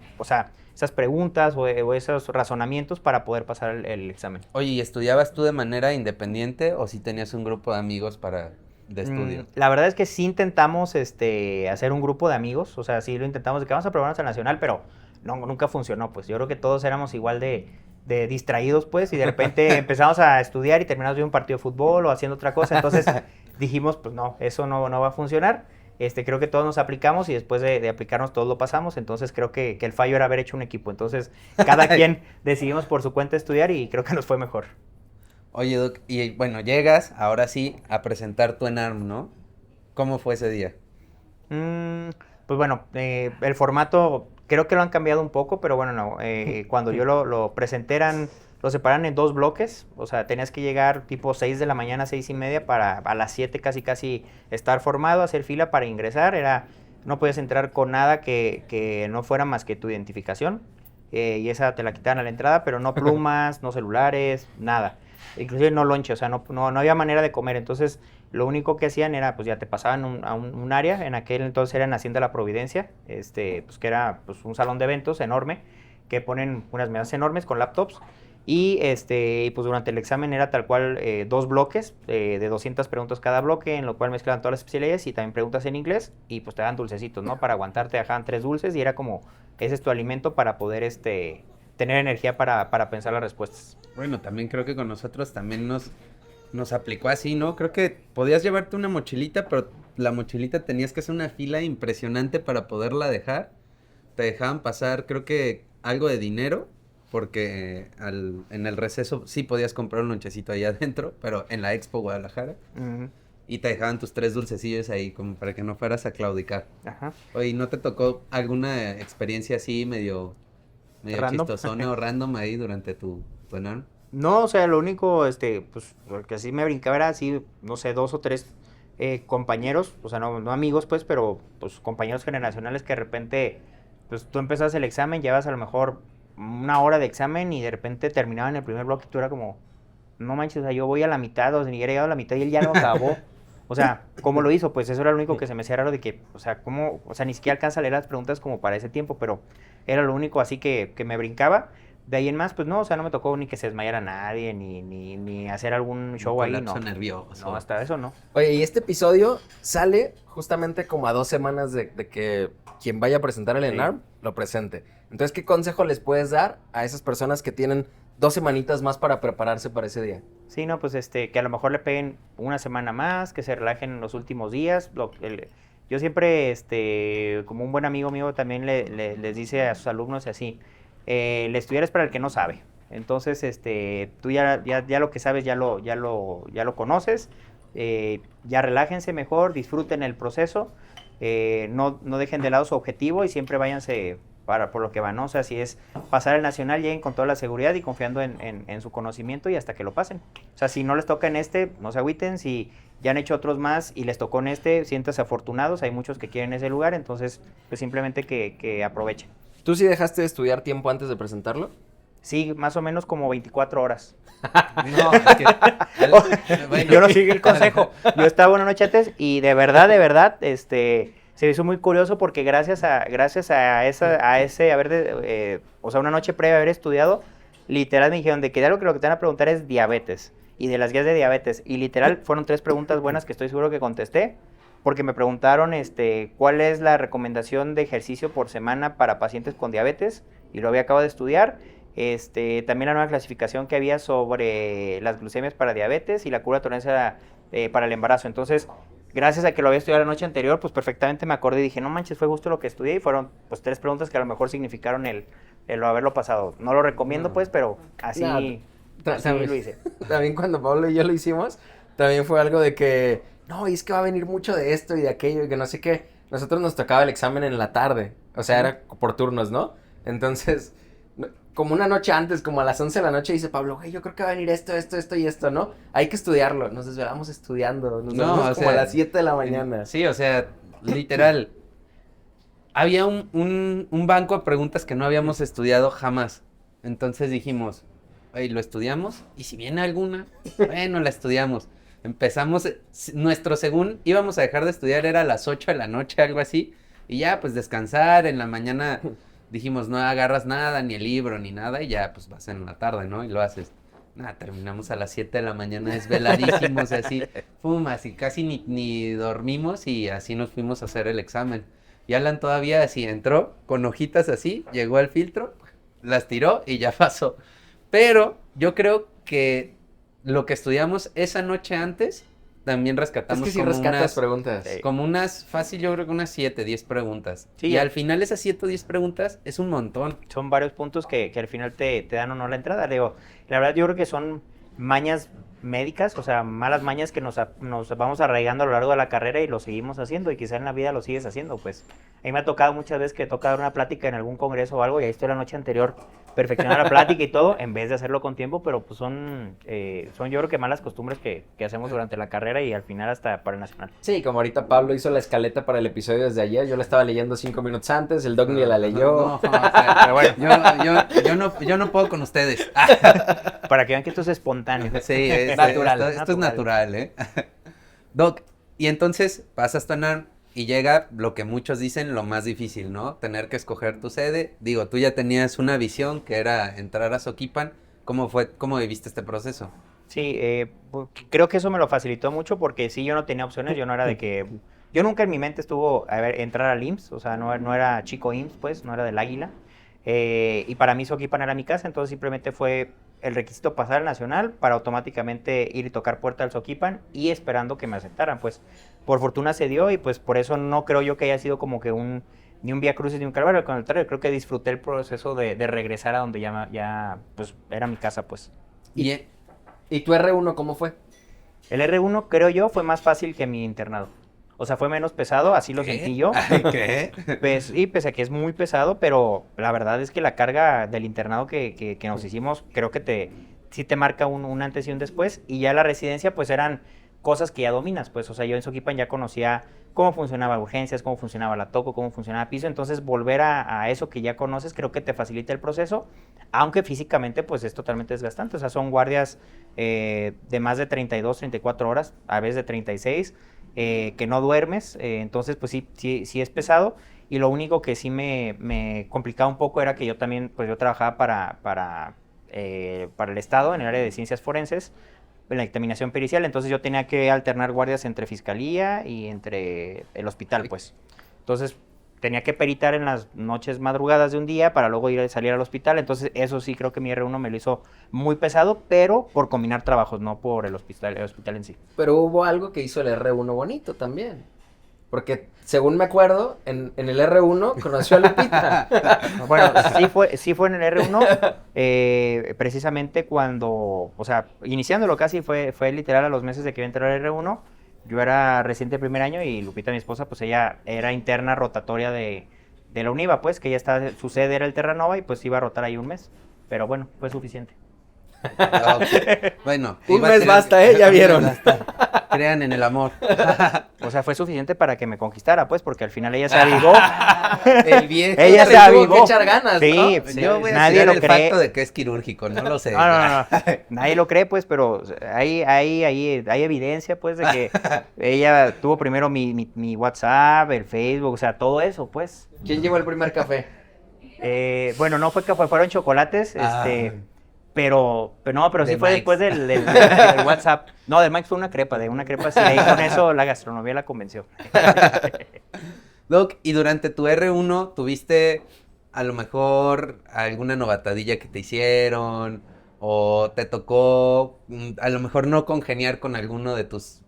preguntas o esos razonamientos para poder pasar el examen. Oye, ¿y estudiabas tú de manera independiente o si tenías un grupo de amigos de estudio? La verdad es que sí intentamos hacer un grupo de amigos, o sea, sí lo intentamos de que vamos a probarnos al nacional, pero no, nunca funcionó, pues yo creo que todos éramos igual de distraídos, pues, y de repente empezamos a estudiar y terminamos viendo un partido de fútbol o haciendo otra cosa, entonces dijimos, pues no, eso no va a funcionar. Creo que todos nos aplicamos y después de aplicarnos todos lo pasamos, entonces creo que el fallo era haber hecho un equipo, entonces cada quien decidimos por su cuenta estudiar y creo que nos fue mejor. Oye, Doc, y bueno, llegas ahora sí a presentar tu ENARM, ¿no? ¿Cómo fue ese día? Pues bueno, el formato creo que lo han cambiado un poco, pero bueno, no, cuando yo lo presenté lo separan en 2 bloques, o sea, tenías que llegar tipo 6 de la mañana, 6:30 para a las 7 casi estar formado, hacer fila para ingresar, no podías entrar con nada que no fuera más que tu identificación, y esa te la quitaban a la entrada, pero no plumas, no celulares, nada, inclusive no lonche, o sea, no había manera de comer, entonces lo único que hacían era, pues ya te pasaban a un área, en aquel entonces era en Hacienda de la Providencia, pues que era pues un salón de eventos enorme, que ponen unas mesas enormes con laptops, y pues durante el examen era tal cual 2 bloques de 200 preguntas cada bloque, en lo cual mezclaban todas las especialidades y también preguntas en inglés, y pues te daban dulcecitos, ¿no? Para aguantarte dejaban 3 dulces y era como, ese es tu alimento para poder tener energía para pensar las respuestas. Bueno, también creo que con nosotros también nos aplicó así, ¿no? Creo que podías llevarte una mochilita, pero la mochilita tenías que hacer una fila impresionante para poderla dejar. Te dejaban pasar, creo que algo de dinero, porque en el receso sí podías comprar un lonchecito ahí adentro, pero en la Expo Guadalajara. Uh-huh. Y te dejaban tus 3 dulcecillos ahí, como para que no fueras a claudicar. Ajá. Oye, ¿no te tocó alguna experiencia así medio Random. chistosona o random ahí durante tu ENARM? No, o sea, lo único, pues, lo que sí me brincaba era así, no sé, 2 o 3 compañeros, o sea, no amigos, pues, pero, pues, compañeros generacionales que de repente, pues, tú empezabas el examen, llevas a lo mejor 1 hora de examen y de repente terminaban el primer bloque y tú era como, no manches, o sea, yo voy a la mitad, o sea, ni he llegado a la mitad y él ya lo acabó. O sea, ¿cómo lo hizo? Pues eso era lo único que se me hacía raro de que, o sea, ¿cómo? O sea, ni siquiera alcanza a leer las preguntas como para ese tiempo, pero era lo único así que me brincaba. De ahí en más, pues no, o sea, no me tocó ni que se desmayara nadie, ni hacer algún show ahí, no. Nervioso. No, hasta eso no. Oye, y este episodio sale justamente como a 2 semanas de que quien vaya a presentar el ENARM lo presente. Entonces, ¿qué consejo les puedes dar a esas personas que tienen 2 semanitas más para prepararse para ese día? Sí, no, pues que a lo mejor le peguen 1 semana más, que se relajen en los últimos días. Yo siempre, como un buen amigo mío, también les dice a sus alumnos así, el estudiar es para el que no sabe. Entonces, tú ya lo que sabes ya lo conoces, ya relájense mejor, disfruten el proceso, no dejen de lado su objetivo y siempre váyanse por lo que van, ¿no? O sea, si es pasar el nacional, lleguen con toda la seguridad y confiando en su conocimiento y hasta que lo pasen. O sea, si no les toca en no se agüiten, si ya han hecho otros más y les tocó en siéntanse afortunados, hay muchos que quieren ese lugar, entonces, pues simplemente que aprovechen. ¿Tú sí dejaste de estudiar tiempo antes de presentarlo? Sí, más o menos como 24 horas. No, es que... Bueno, yo no seguí el consejo. Yo estaba una noche antes y de verdad, se me hizo muy curioso porque gracias a ese haber, o sea, una noche previa haber estudiado, literal me dijeron de que ya lo que te van a preguntar es diabetes y de las guías de diabetes. Y literal fueron 3 preguntas buenas que estoy seguro que contesté. Porque me preguntaron cuál es la recomendación de ejercicio por semana para pacientes con diabetes, y lo había acabado de estudiar. También la nueva clasificación que había sobre las glucemias para diabetes y la cura de tolerancia para el embarazo. Entonces, gracias a que lo había estudiado la noche anterior, pues perfectamente me acordé y dije, no manches, fue justo lo que estudié y fueron pues 3 preguntas que a lo mejor significaron el haberlo pasado. No lo recomiendo pues, pero así, así lo hice. También cuando Pablo y yo lo hicimos, también fue algo de que, no, y es que va a venir mucho de esto y de aquello y que no sé qué. Nosotros nos tocaba el examen en la tarde, o sea, era por turnos, ¿no? Entonces, como una noche antes, como a las 11 de la noche, dice Pablo, güey, yo creo que va a venir esto y esto, ¿no? Hay que estudiarlo. Nos desvelamos estudiando, nos dormimos como a las 7 de la mañana. Sí, o sea, literal. Había un banco de preguntas que no habíamos estudiado jamás. Entonces dijimos, "Ey, lo estudiamos y si viene alguna, bueno, la estudiamos". Empezamos, nuestro según íbamos a dejar de estudiar era a las 8 de la noche, algo así. Y ya, pues descansar, en la mañana dijimos, no agarras nada, ni el libro, ni nada, y ya, pues vas en la tarde, ¿no? Y lo haces. Nada, terminamos a las 7 de la mañana desveladísimos, así, así casi ni dormimos y así nos fuimos a hacer el examen. Y Alan todavía así entró con hojitas así, llegó al filtro, las tiró y ya pasó. Pero yo creo que lo que estudiamos esa noche antes, también rescatamos es que sí rescatas preguntas. como unas, fácil yo creo que unas 7, 10 preguntas. Sí, y al final esas 7 o 10 preguntas es un montón. Son varios puntos que al final te dan o no la entrada. Digo, la verdad yo creo que son mañas médicas, o sea, malas mañas que nos vamos arraigando a lo largo de la carrera y lo seguimos haciendo y quizá en la vida lo sigues haciendo, pues. A mí me ha tocado muchas veces que toca dar una plática en algún congreso o algo y ahí estoy la noche anterior perfeccionando la plática y todo, en vez de hacerlo con tiempo, pero pues son yo creo que malas costumbres que hacemos durante la carrera y al final hasta para el nacional. Sí, como ahorita Pablo hizo la escaleta para el episodio desde ayer, yo la estaba leyendo 5 minutos antes, el Doc ni la leyó. No, o sea, pero bueno, yo no puedo con ustedes. Para que vean que esto es espontáneo. Sí, natural. Esto es natural, ¿eh? Doc, y entonces pasas tu ENARM y llega lo que muchos dicen lo más difícil, ¿no? Tener que escoger tu sede. Digo, tú ya tenías una visión que era entrar a Soquipan. ¿Cómo viviste este proceso? Sí, creo que eso me lo facilitó mucho porque sí, yo no tenía opciones, yo no era de que... Yo nunca en mi mente estuvo, a ver, entrar al IMSS, o sea, no era chico IMSS, pues, no era del Águila. Y para mí Soquipan era mi casa, entonces simplemente fue el requisito pasar al Nacional para automáticamente ir y tocar puerta al Soquipan y esperando que me aceptaran, pues por fortuna se dio y pues por eso no creo yo que haya sido como que ni un vía crucis ni un calvario, al contrario, creo que disfruté el proceso de regresar a donde ya pues era mi casa, pues. ¿Y tu R1 cómo fue? El R1 creo yo fue más fácil que mi internado. O sea, fue menos pesado, así lo sentí yo. ¿Qué? Pues, y pese a que es muy pesado, pero la verdad es que la carga del internado que nos hicimos, creo que sí te marca un antes y un después. Y ya la residencia, pues eran cosas que ya dominas, pues. O sea, yo en Soquipan ya conocía cómo funcionaba urgencias, cómo funcionaba la toco, cómo funcionaba piso. Entonces, volver a eso que ya conoces, creo que te facilita el proceso. Aunque físicamente, pues, es totalmente desgastante. O sea, son guardias de más de 32, 34 horas, a veces de 36. Que no duermes, entonces pues sí es pesado y lo único que sí me complicaba un poco era que yo también, pues yo trabajaba para el Estado en el área de ciencias forenses, en la dictaminación pericial, entonces yo tenía que alternar guardias entre fiscalía y entre el hospital, pues. Entonces tenía que peritar en las noches madrugadas de un día para luego salir al hospital, entonces eso sí creo que mi R1 me lo hizo muy pesado, pero por combinar trabajos, no por el hospital en sí. Pero hubo algo que hizo el R1 bonito también. Porque, según me acuerdo, en el R1 conoció a Lupita. Bueno, sí fue en el R1, precisamente cuando, o sea, iniciándolo casi fue literal a los meses de que iba a entrar al R1. Yo era reciente primer año y Lupita, mi esposa, pues ella era interna rotatoria de la UNIVA, pues, que ella estaba, su sede era el Terranova y pues iba a rotar ahí un mes. Pero bueno, fue suficiente. Okay. Bueno, un mes basta, ya vieron. Crean en el amor. O sea, fue suficiente para que me conquistara, pues, porque al final ella se avivó. El viejo. Ella se avivó. Que echar ganas, sí, ¿no? sí, Yo voy a nadie lo el cree. facto de que es quirúrgico, no lo sé. No. Nadie lo cree, pues, pero hay evidencia, pues, de que ella tuvo primero mi WhatsApp, el Facebook, o sea, todo eso, pues. ¿Quién llevó el primer café? Bueno, no fue café, fueron chocolates, pero sí fue Mike's. después del WhatsApp. No, del Mike fue una crepa sí, ahí con eso la gastronomía la convenció. Doc, y durante tu R1 tuviste a lo mejor alguna novatadilla que te hicieron o te tocó a lo mejor no congeniar con alguno de tus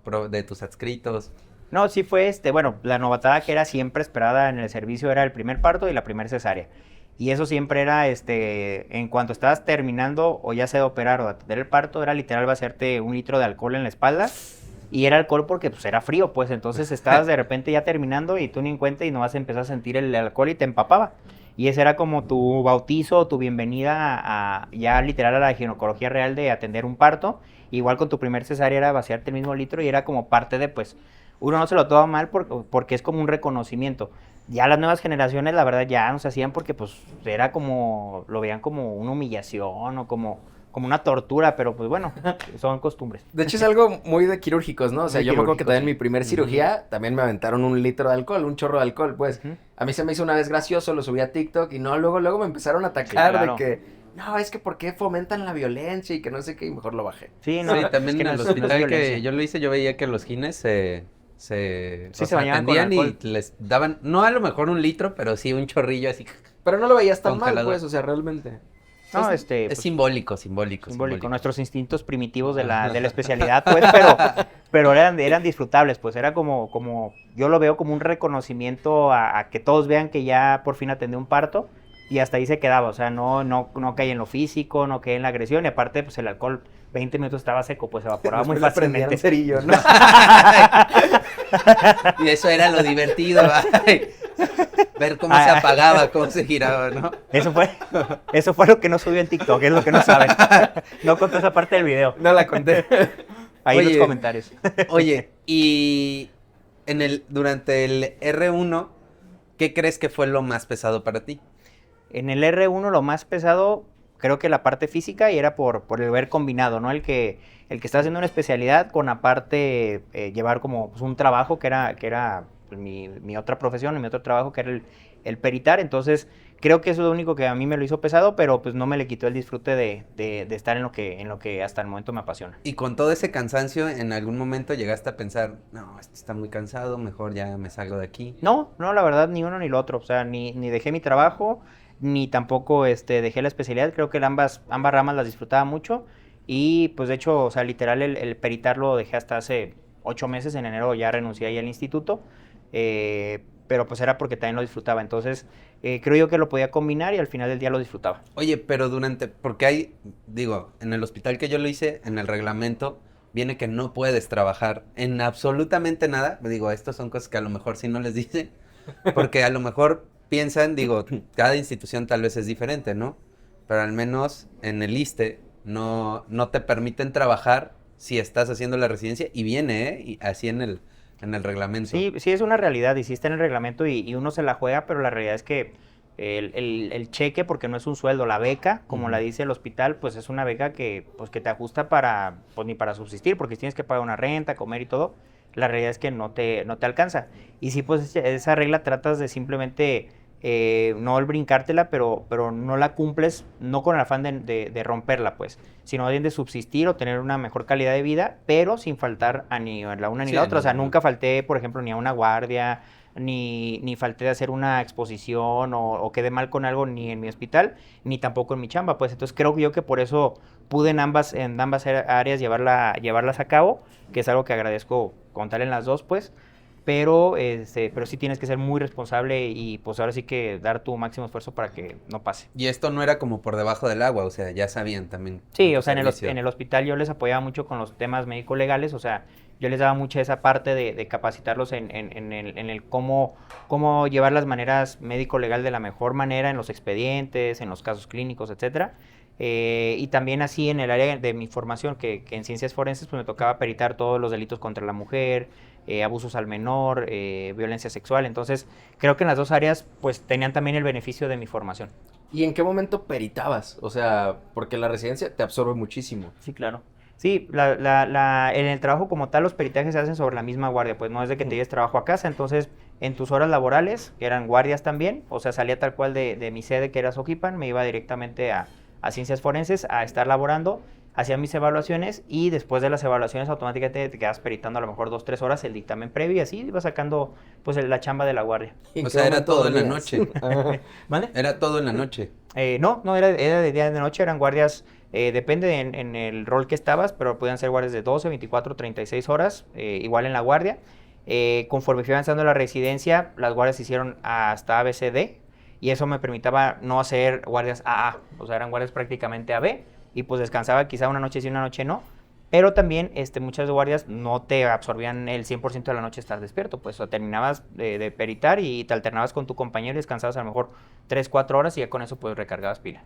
adscritos. No, sí fue bueno, la novatada que era siempre esperada en el servicio era el primer parto y la primera cesárea. Y eso siempre era, en cuanto estabas terminando o ya sea de operar o de atender el parto, era literal vaciarte 1 litro de alcohol en la espalda. Y era alcohol porque pues era frío, pues entonces estabas de repente ya terminando y tú ni en cuenta y no vas a empezar a sentir el alcohol y te empapaba. Y ese era como tu bautizo, tu bienvenida ya literal a la ginecología real de atender un parto. Igual con tu primer cesárea era vaciarte el mismo litro y era como parte de, pues, uno no se lo toma mal porque es como un reconocimiento. Ya las nuevas generaciones, la verdad, ya no se hacían porque, pues, era como, lo veían como una humillación o como una tortura, pero pues bueno, son costumbres. De hecho es algo muy de quirúrgicos, ¿no? O sea, Muy yo me acuerdo que quirúrgicos, también en sí. mi primer cirugía también me aventaron 1 litro de alcohol, un chorro de alcohol, pues. A mí se me hizo una vez gracioso, lo subí a TikTok y no, luego me empezaron a atacar claro. de que, no, es que ¿por qué fomentan la violencia y que no sé qué? Y mejor lo bajé. Sí, no, Sí, también es que en no el es hospital que violencia. yo lo hice, yo veía que los gines se bañaban con atendían y alcohol. les daban, no a lo mejor 1 litro, pero sí un chorrillo así. Pero no lo veías tan mal, Congelador. pues, o sea, realmente. No, Es pues, simbólico. simbólico, nuestros instintos primitivos de la Ajá. especialidad, pues, pero eran disfrutables, pues, era como, yo lo veo como un reconocimiento a que todos vean que ya por fin atendí un parto, y hasta ahí se quedaba, o sea, no caí en lo físico, no caí en la agresión, y aparte, pues, el alcohol, 20 minutos estaba seco, pues, se evaporaba muy Después le prendían fácilmente. cerillo, ¿no? Y eso era lo divertido, ay, ver cómo se apagaba, cómo se giraba, ¿no? Eso fue lo que no subió en TikTok, es lo que no saben. No contó esa parte del video. No la conté. Ahí en Oye, los comentarios. Oye, y durante el R1, ¿qué crees que fue lo más pesado para ti? En el R1 lo más pesado, creo que la parte física, y era por el haber combinado, ¿no? El que está haciendo una especialidad con aparte llevar como pues, un trabajo que era pues, mi otra profesión, mi otro trabajo que era el peritar. Entonces creo que eso es lo único que a mí me lo hizo pesado, pero pues no me le quitó el disfrute de estar en lo que hasta el momento me apasiona. Y con todo ese cansancio, ¿en algún momento llegaste a pensar, no, esto está muy cansado, mejor ya me salgo de aquí? No, la verdad, ni uno ni lo otro. O sea, ni dejé mi trabajo, ni tampoco dejé la especialidad. Creo que ambas ramas las disfrutaba mucho. Y pues de hecho, o sea, literal, el peritar lo dejé hasta hace 8 meses. En enero ya renuncié ahí al instituto. Pero pues era porque también lo disfrutaba. Entonces, creo yo que lo podía combinar y al final del día lo disfrutaba. Oye, pero porque hay, digo, en el hospital que yo lo hice, en el reglamento, viene que no puedes trabajar en absolutamente nada. Digo, estas son cosas que a lo mejor sí no les dicen, porque a lo mejor piensan, digo, cada institución tal vez es diferente, ¿no? Pero al menos en el ISSSTE no te permiten trabajar si estás haciendo la residencia y viene, y así en el reglamento. Sí, es una realidad y sí está en el reglamento y uno se la juega, pero la realidad es que el cheque, porque no es un sueldo, la beca, como la dice el hospital, pues es una beca que te ajusta pues ni para subsistir, porque tienes que pagar una renta, comer y todo. La realidad es que no te alcanza. Y sí, pues esa regla tratas de simplemente no brincártela, pero no la cumples, no con el afán de romperla, pues, sino bien de subsistir o tener una mejor calidad de vida, pero sin faltar a ni la una ni la otra. O sea, nunca falté, por ejemplo, ni a una guardia, ni falté de hacer una exposición o quedé mal con algo ni en mi hospital, ni tampoco en mi chamba, pues. Entonces creo yo que por eso pude en ambas áreas llevarlas a cabo, que es algo que agradezco contar en las dos, pues. Pero sí tienes que ser muy responsable y pues ahora sí que dar tu máximo esfuerzo para que no pase. Y esto no era como por debajo del agua, o sea, ya sabían también. Sí, o sea, en el hospital yo les apoyaba mucho con los temas médico-legales, o sea, yo les daba mucha esa parte de capacitarlos en el cómo llevar las maneras médico-legal de la mejor manera en los expedientes, en los casos clínicos, etcétera. Y también así en el área de mi formación, que en ciencias forenses pues me tocaba peritar todos los delitos contra la mujer, abusos al menor, violencia sexual. Entonces creo que en las dos áreas pues tenían también el beneficio de mi formación. ¿Y en qué momento peritabas? O sea, porque la residencia te absorbe muchísimo. Sí, claro. Sí, en el trabajo como tal los peritajes se hacen sobre la misma guardia, pues no es de que te lleves trabajo a casa. Entonces en tus horas laborales, que eran guardias también, o sea, salía tal cual de mi sede que era Soquipan, me iba directamente a ciencias forenses a estar laborando, hacía mis evaluaciones y después de las evaluaciones automáticamente te quedas peritando a lo mejor 2-3 horas el dictamen previo y así ibas sacando pues la chamba de la guardia. O sea, era todo en la noche. ¿Vale? Era todo en la noche. No, era de día y de noche, eran guardias, depende en el rol que estabas, pero podían ser guardias de 12, 24, 36 horas, igual en la guardia. Conforme fui avanzando en la residencia, las guardias se hicieron hasta ABCD y eso me permitía no hacer guardias AA, o sea, eran guardias prácticamente AB y pues descansaba quizá una noche sí, una noche no. Pero también muchas guardias no te absorbían el 100% de la noche estar despierto, pues o terminabas de peritar y te alternabas con tu compañero y descansabas a lo mejor 3, 4 horas y ya con eso pues recargabas pila.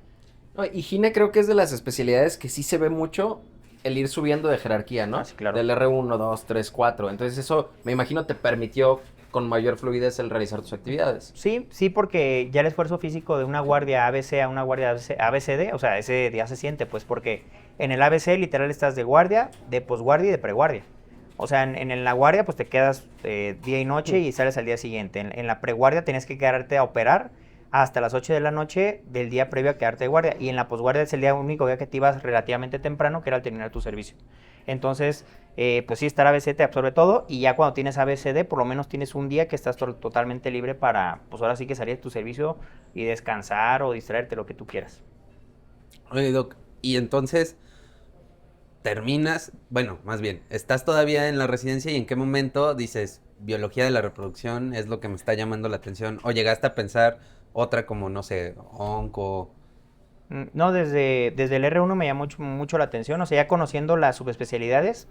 No, y gine creo que es de las especialidades que sí se ve mucho el ir subiendo de jerarquía, ¿no? Ah, sí, claro. Del R1, 2, 3, 4. Entonces eso, me imagino, te permitió con mayor fluidez el realizar tus actividades. Sí, sí, porque ya el esfuerzo físico de una guardia ABC a una guardia ABCD, o sea, ese ya se siente, pues, porque en el ABC literal estás de guardia, de posguardia y de preguardia. O sea, en la guardia, pues te quedas día y noche y sales al día siguiente. En la preguardia tenías que quedarte a operar hasta las 8 de la noche del día previo a quedarte de guardia. Y en la posguardia es el día único día que te ibas relativamente temprano, que era al terminar tu servicio. Entonces, pues sí, estar ABC te absorbe todo y ya cuando tienes ABCD, por lo menos tienes un día que estás totalmente libre para, pues ahora sí que salir de tu servicio y descansar o distraerte, lo que tú quieras. Oye, Doc, y entonces terminas, bueno, más bien, estás todavía en la residencia y en qué momento dices, biología de la reproducción es lo que me está llamando la atención, o llegaste a pensar otra como, no sé, onco. No, desde el R1 me llamó mucho la atención, o sea, ya conociendo las subespecialidades,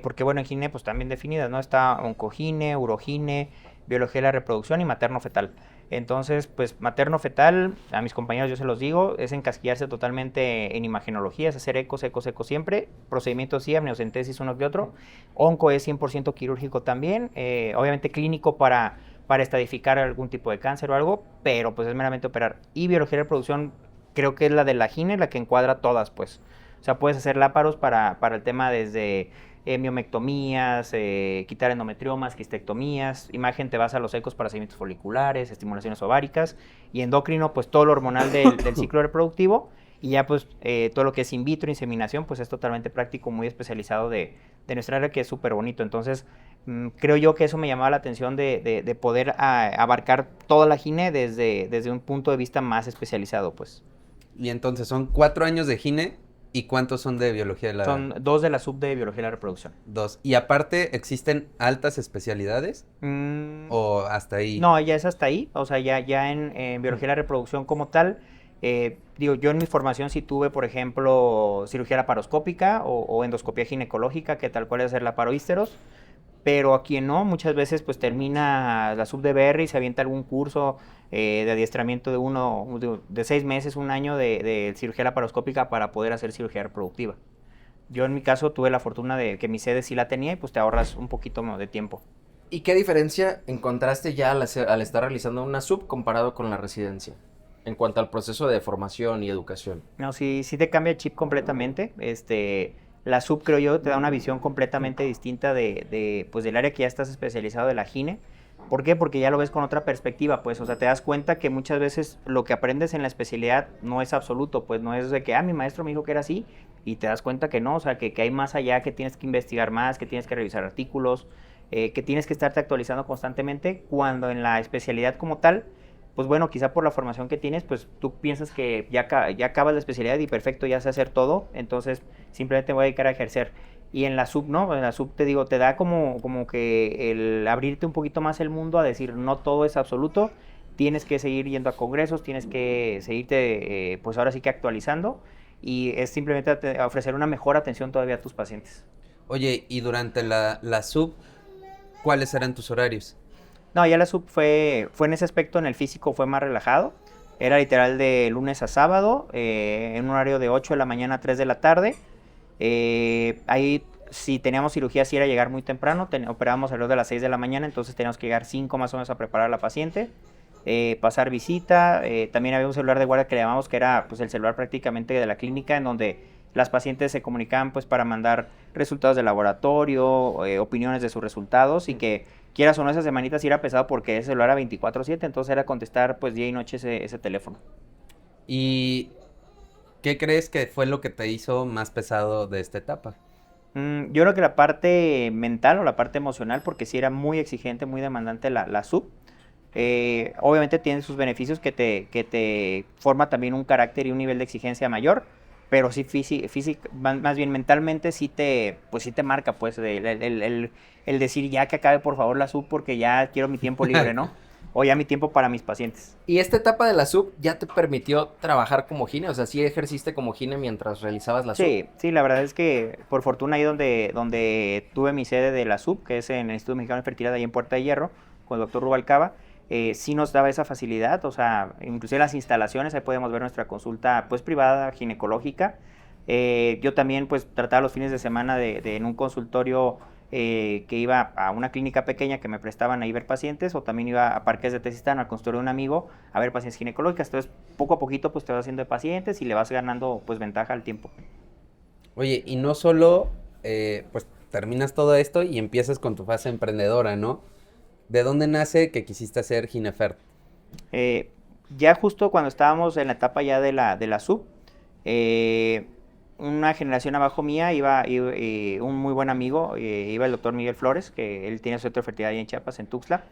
porque bueno, en gine pues también definidas, ¿no? Está oncogine, urogine, biología de la reproducción y materno-fetal. Entonces, pues materno-fetal, a mis compañeros yo se los digo, es encasquillarse totalmente en imagenología, es hacer ecos, ecos, ecos siempre, procedimientos sí, amniocentesis uno que otro, onco es 100% quirúrgico también, obviamente clínico para estadificar algún tipo de cáncer o algo, pero pues es meramente operar. Y biología de reproducción creo que es la de la gine la que encuadra todas, pues. O sea, puedes hacer láparos para el tema desde miomectomías, quitar endometriomas, quistectomías, imagen te vas a los ecos para seguimientos foliculares, estimulaciones ováricas, y endocrino, pues todo lo hormonal del ciclo reproductivo, y ya pues todo lo que es in vitro, inseminación, pues es totalmente práctico, muy especializado de nuestra área, que es súper bonito. Entonces, creo yo que eso me llamaba la atención de poder abarcar toda la gine desde un punto de vista más especializado, pues. Y entonces son 4 años de gine y ¿cuántos son de biología de la...? Son 2 de la sub de biología de la reproducción. 2. Y aparte, ¿existen altas especialidades? ¿O hasta ahí? No, ya es hasta ahí. O sea, ya en biología de la reproducción como tal, digo, yo en mi formación sí tuve, por ejemplo, cirugía laparoscópica o endoscopía ginecológica, que tal cual es hacer laparoísteros. Pero a quien no, muchas veces pues termina la sub de BR y se avienta algún curso de adiestramiento de 6 meses, un año de cirugía laparoscópica para poder hacer cirugía reproductiva. Yo en mi caso tuve la fortuna de que mi sede sí la tenía y pues te ahorras un poquito de tiempo. ¿Y qué diferencia encontraste ya al estar realizando una sub comparado con la residencia? En cuanto al proceso de formación y educación. No, sí te cambia el chip completamente. La sub, creo yo, te da una visión completamente distinta pues, del área que ya estás especializado de la gine. ¿Por qué? Porque ya lo ves con otra perspectiva, pues, o sea, te das cuenta que muchas veces lo que aprendes en la especialidad no es absoluto, pues, no es de que, mi maestro me dijo que era así, y te das cuenta que no, o sea, que hay más allá, que tienes que investigar más, que tienes que revisar artículos, que tienes que estarte actualizando constantemente, cuando en la especialidad como tal, pues bueno, quizá por la formación que tienes, pues tú piensas que ya acabas la especialidad y perfecto, ya sé hacer todo, entonces simplemente voy a dedicar a ejercer. Y en la sub, ¿no? En la sub te digo, te da como que el abrirte un poquito más el mundo a decir, no todo es absoluto, tienes que seguir yendo a congresos, tienes que seguirte, pues ahora sí que actualizando, y es simplemente ofrecer una mejor atención todavía a tus pacientes. Oye, y durante la sub, ¿cuáles eran tus horarios? No, ya la sub fue en ese aspecto, en el físico fue más relajado. Era literal de lunes a sábado, en un horario de 8 de la mañana a 3 de la tarde. Ahí, si teníamos cirugía, sí era llegar muy temprano. Operábamos alrededor de las 6 de la mañana, entonces teníamos que llegar 5 más o menos a preparar a la paciente. Pasar visita. También había un celular de guardia que le llamamos, que era pues, el celular prácticamente de la clínica, en donde las pacientes se comunicaban pues, para mandar resultados de laboratorio, opiniones de sus resultados, y que quieras o no, esas semanitas sí era pesado porque ese celular era 24/7, entonces era contestar pues día y noche ese teléfono. ¿Y qué crees que fue lo que te hizo más pesado de esta etapa? Yo creo que la parte mental o la parte emocional, porque sí era muy exigente, muy demandante la sub. Obviamente tiene sus beneficios, que te forma también un carácter y un nivel de exigencia mayor, pero sí más bien mentalmente pues sí te marca, pues, el decir ya que acabe por favor la sub porque ya quiero mi tiempo libre, ¿no? O ya mi tiempo para mis pacientes. ¿Y esta etapa de la sub ya te permitió trabajar como gine? O sea, ¿sí ejerciste como gine mientras realizabas la sub? Sí, la verdad es que por fortuna ahí donde tuve mi sede de la sub, que es en el Instituto Mexicano de Fertilidad, ahí en Puerta de Hierro, con el doctor Rubalcaba, sí nos daba esa facilidad, o sea, inclusive las instalaciones, ahí podemos ver nuestra consulta pues privada, ginecológica. Yo también pues trataba los fines de semana en un consultorio que iba a una clínica pequeña que me prestaban ahí ver pacientes, o también iba a Parques de Tezistán, al consultorio de un amigo, a ver pacientes ginecológicas. Entonces, poco a poquito pues te vas haciendo de pacientes y le vas ganando pues ventaja al tiempo. Oye, y no solo, pues terminas todo esto y empiezas con tu fase emprendedora, ¿no? ¿De dónde nace que quisiste hacer Ginefert? Ya justo cuando estábamos en la etapa ya de la sub, una generación abajo mía iba un muy buen amigo, iba el doctor Miguel Flores, que él tiene su centro de fertilidad ahí en Chiapas, en Tuxtla.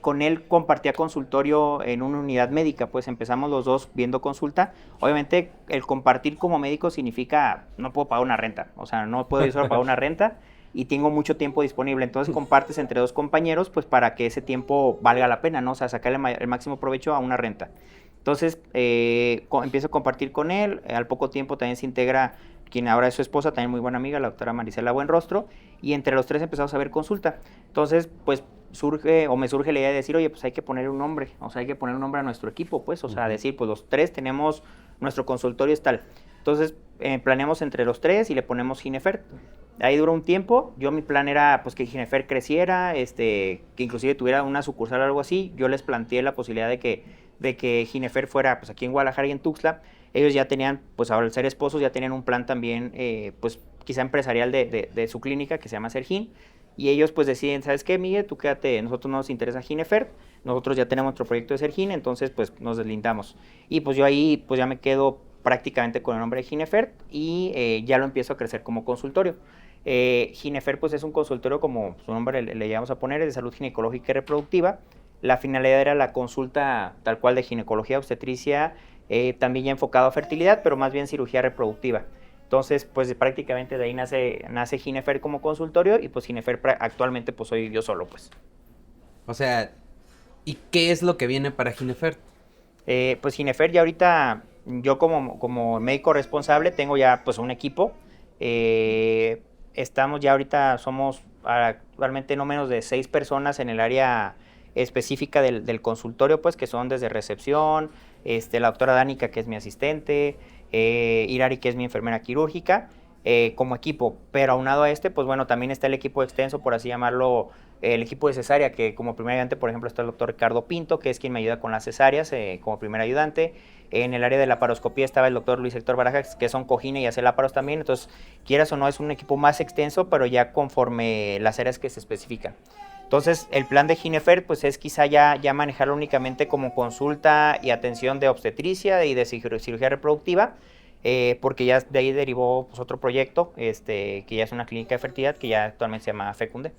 Con él compartía consultorio en una unidad médica, pues empezamos los dos viendo consulta. Obviamente el compartir como médico significa no puedo pagar una renta, o sea, no puedo ir solo pagar una renta y tengo mucho tiempo disponible, entonces compartes entre dos compañeros pues para que ese tiempo valga la pena, ¿no? O sea, sacarle el máximo provecho a una renta. Entonces empiezo a compartir con él, al poco tiempo también se integra quien ahora es su esposa, también muy buena amiga, la doctora Marisela Buenrostro, y entre los tres empezamos a ver consulta. Entonces, pues me surge la idea de decir, oye, pues hay que poner un nombre, o sea, hay que poner un nombre a nuestro equipo, pues, o sea, decir, pues los tres tenemos, nuestro consultorio es tal. Entonces, planeamos entre los tres y le ponemos Ginefert. Ahí duró un tiempo, mi plan era pues que Ginefert creciera, que inclusive tuviera una sucursal o algo así. Yo les planteé la posibilidad de que Ginefert fuera pues aquí en Guadalajara y en Tuxtla. Ellos ya tenían, pues al ser esposos, ya tenían un plan también, pues quizá empresarial de su clínica que se llama Sergin. Y ellos pues deciden, ¿sabes qué, Miguel? Tú quédate, nosotros no nos interesa Ginefert, nosotros ya tenemos nuestro proyecto de Sergin, entonces pues nos deslindamos. Y pues yo ahí pues ya me quedo prácticamente con el nombre de Ginefert y ya lo empiezo a crecer como consultorio. Ginefert pues es un consultorio, como su nombre le llamamos a poner, de salud ginecológica y reproductiva. La finalidad era la consulta tal cual de ginecología obstetricia, también ya enfocado a fertilidad, pero más bien cirugía reproductiva. Entonces, pues prácticamente de ahí nace Ginefert como consultorio y pues Ginefert actualmente pues soy yo solo, pues. O sea, ¿y qué es lo que viene para Ginefert? Pues Ginefert ya ahorita, yo como médico responsable tengo ya pues un equipo. Estamos ya ahorita, somos actualmente no menos de 6 personas en el área específica del consultorio, pues que son desde recepción, la doctora Danica, que es mi asistente, Irari, que es mi enfermera quirúrgica, como equipo. Pero aunado a pues bueno, también está el equipo extenso, por así llamarlo, el equipo de cesárea, que como primer ayudante, por ejemplo, está el doctor Ricardo Pinto, que es quien me ayuda con las cesáreas como primer ayudante. En el área de la laparoscopía estaba el doctor Luis Héctor Barajas, que son cojine y hace láparos también. Entonces, quieras o no, es un equipo más extenso, pero ya conforme las áreas que se especifican. Entonces, el plan de Ginefert pues es quizá ya manejarlo únicamente como consulta y atención de obstetricia y de cirugía reproductiva, porque ya de ahí derivó pues, otro proyecto, que ya es una clínica de fertilidad que ya actualmente se llama Fecunde.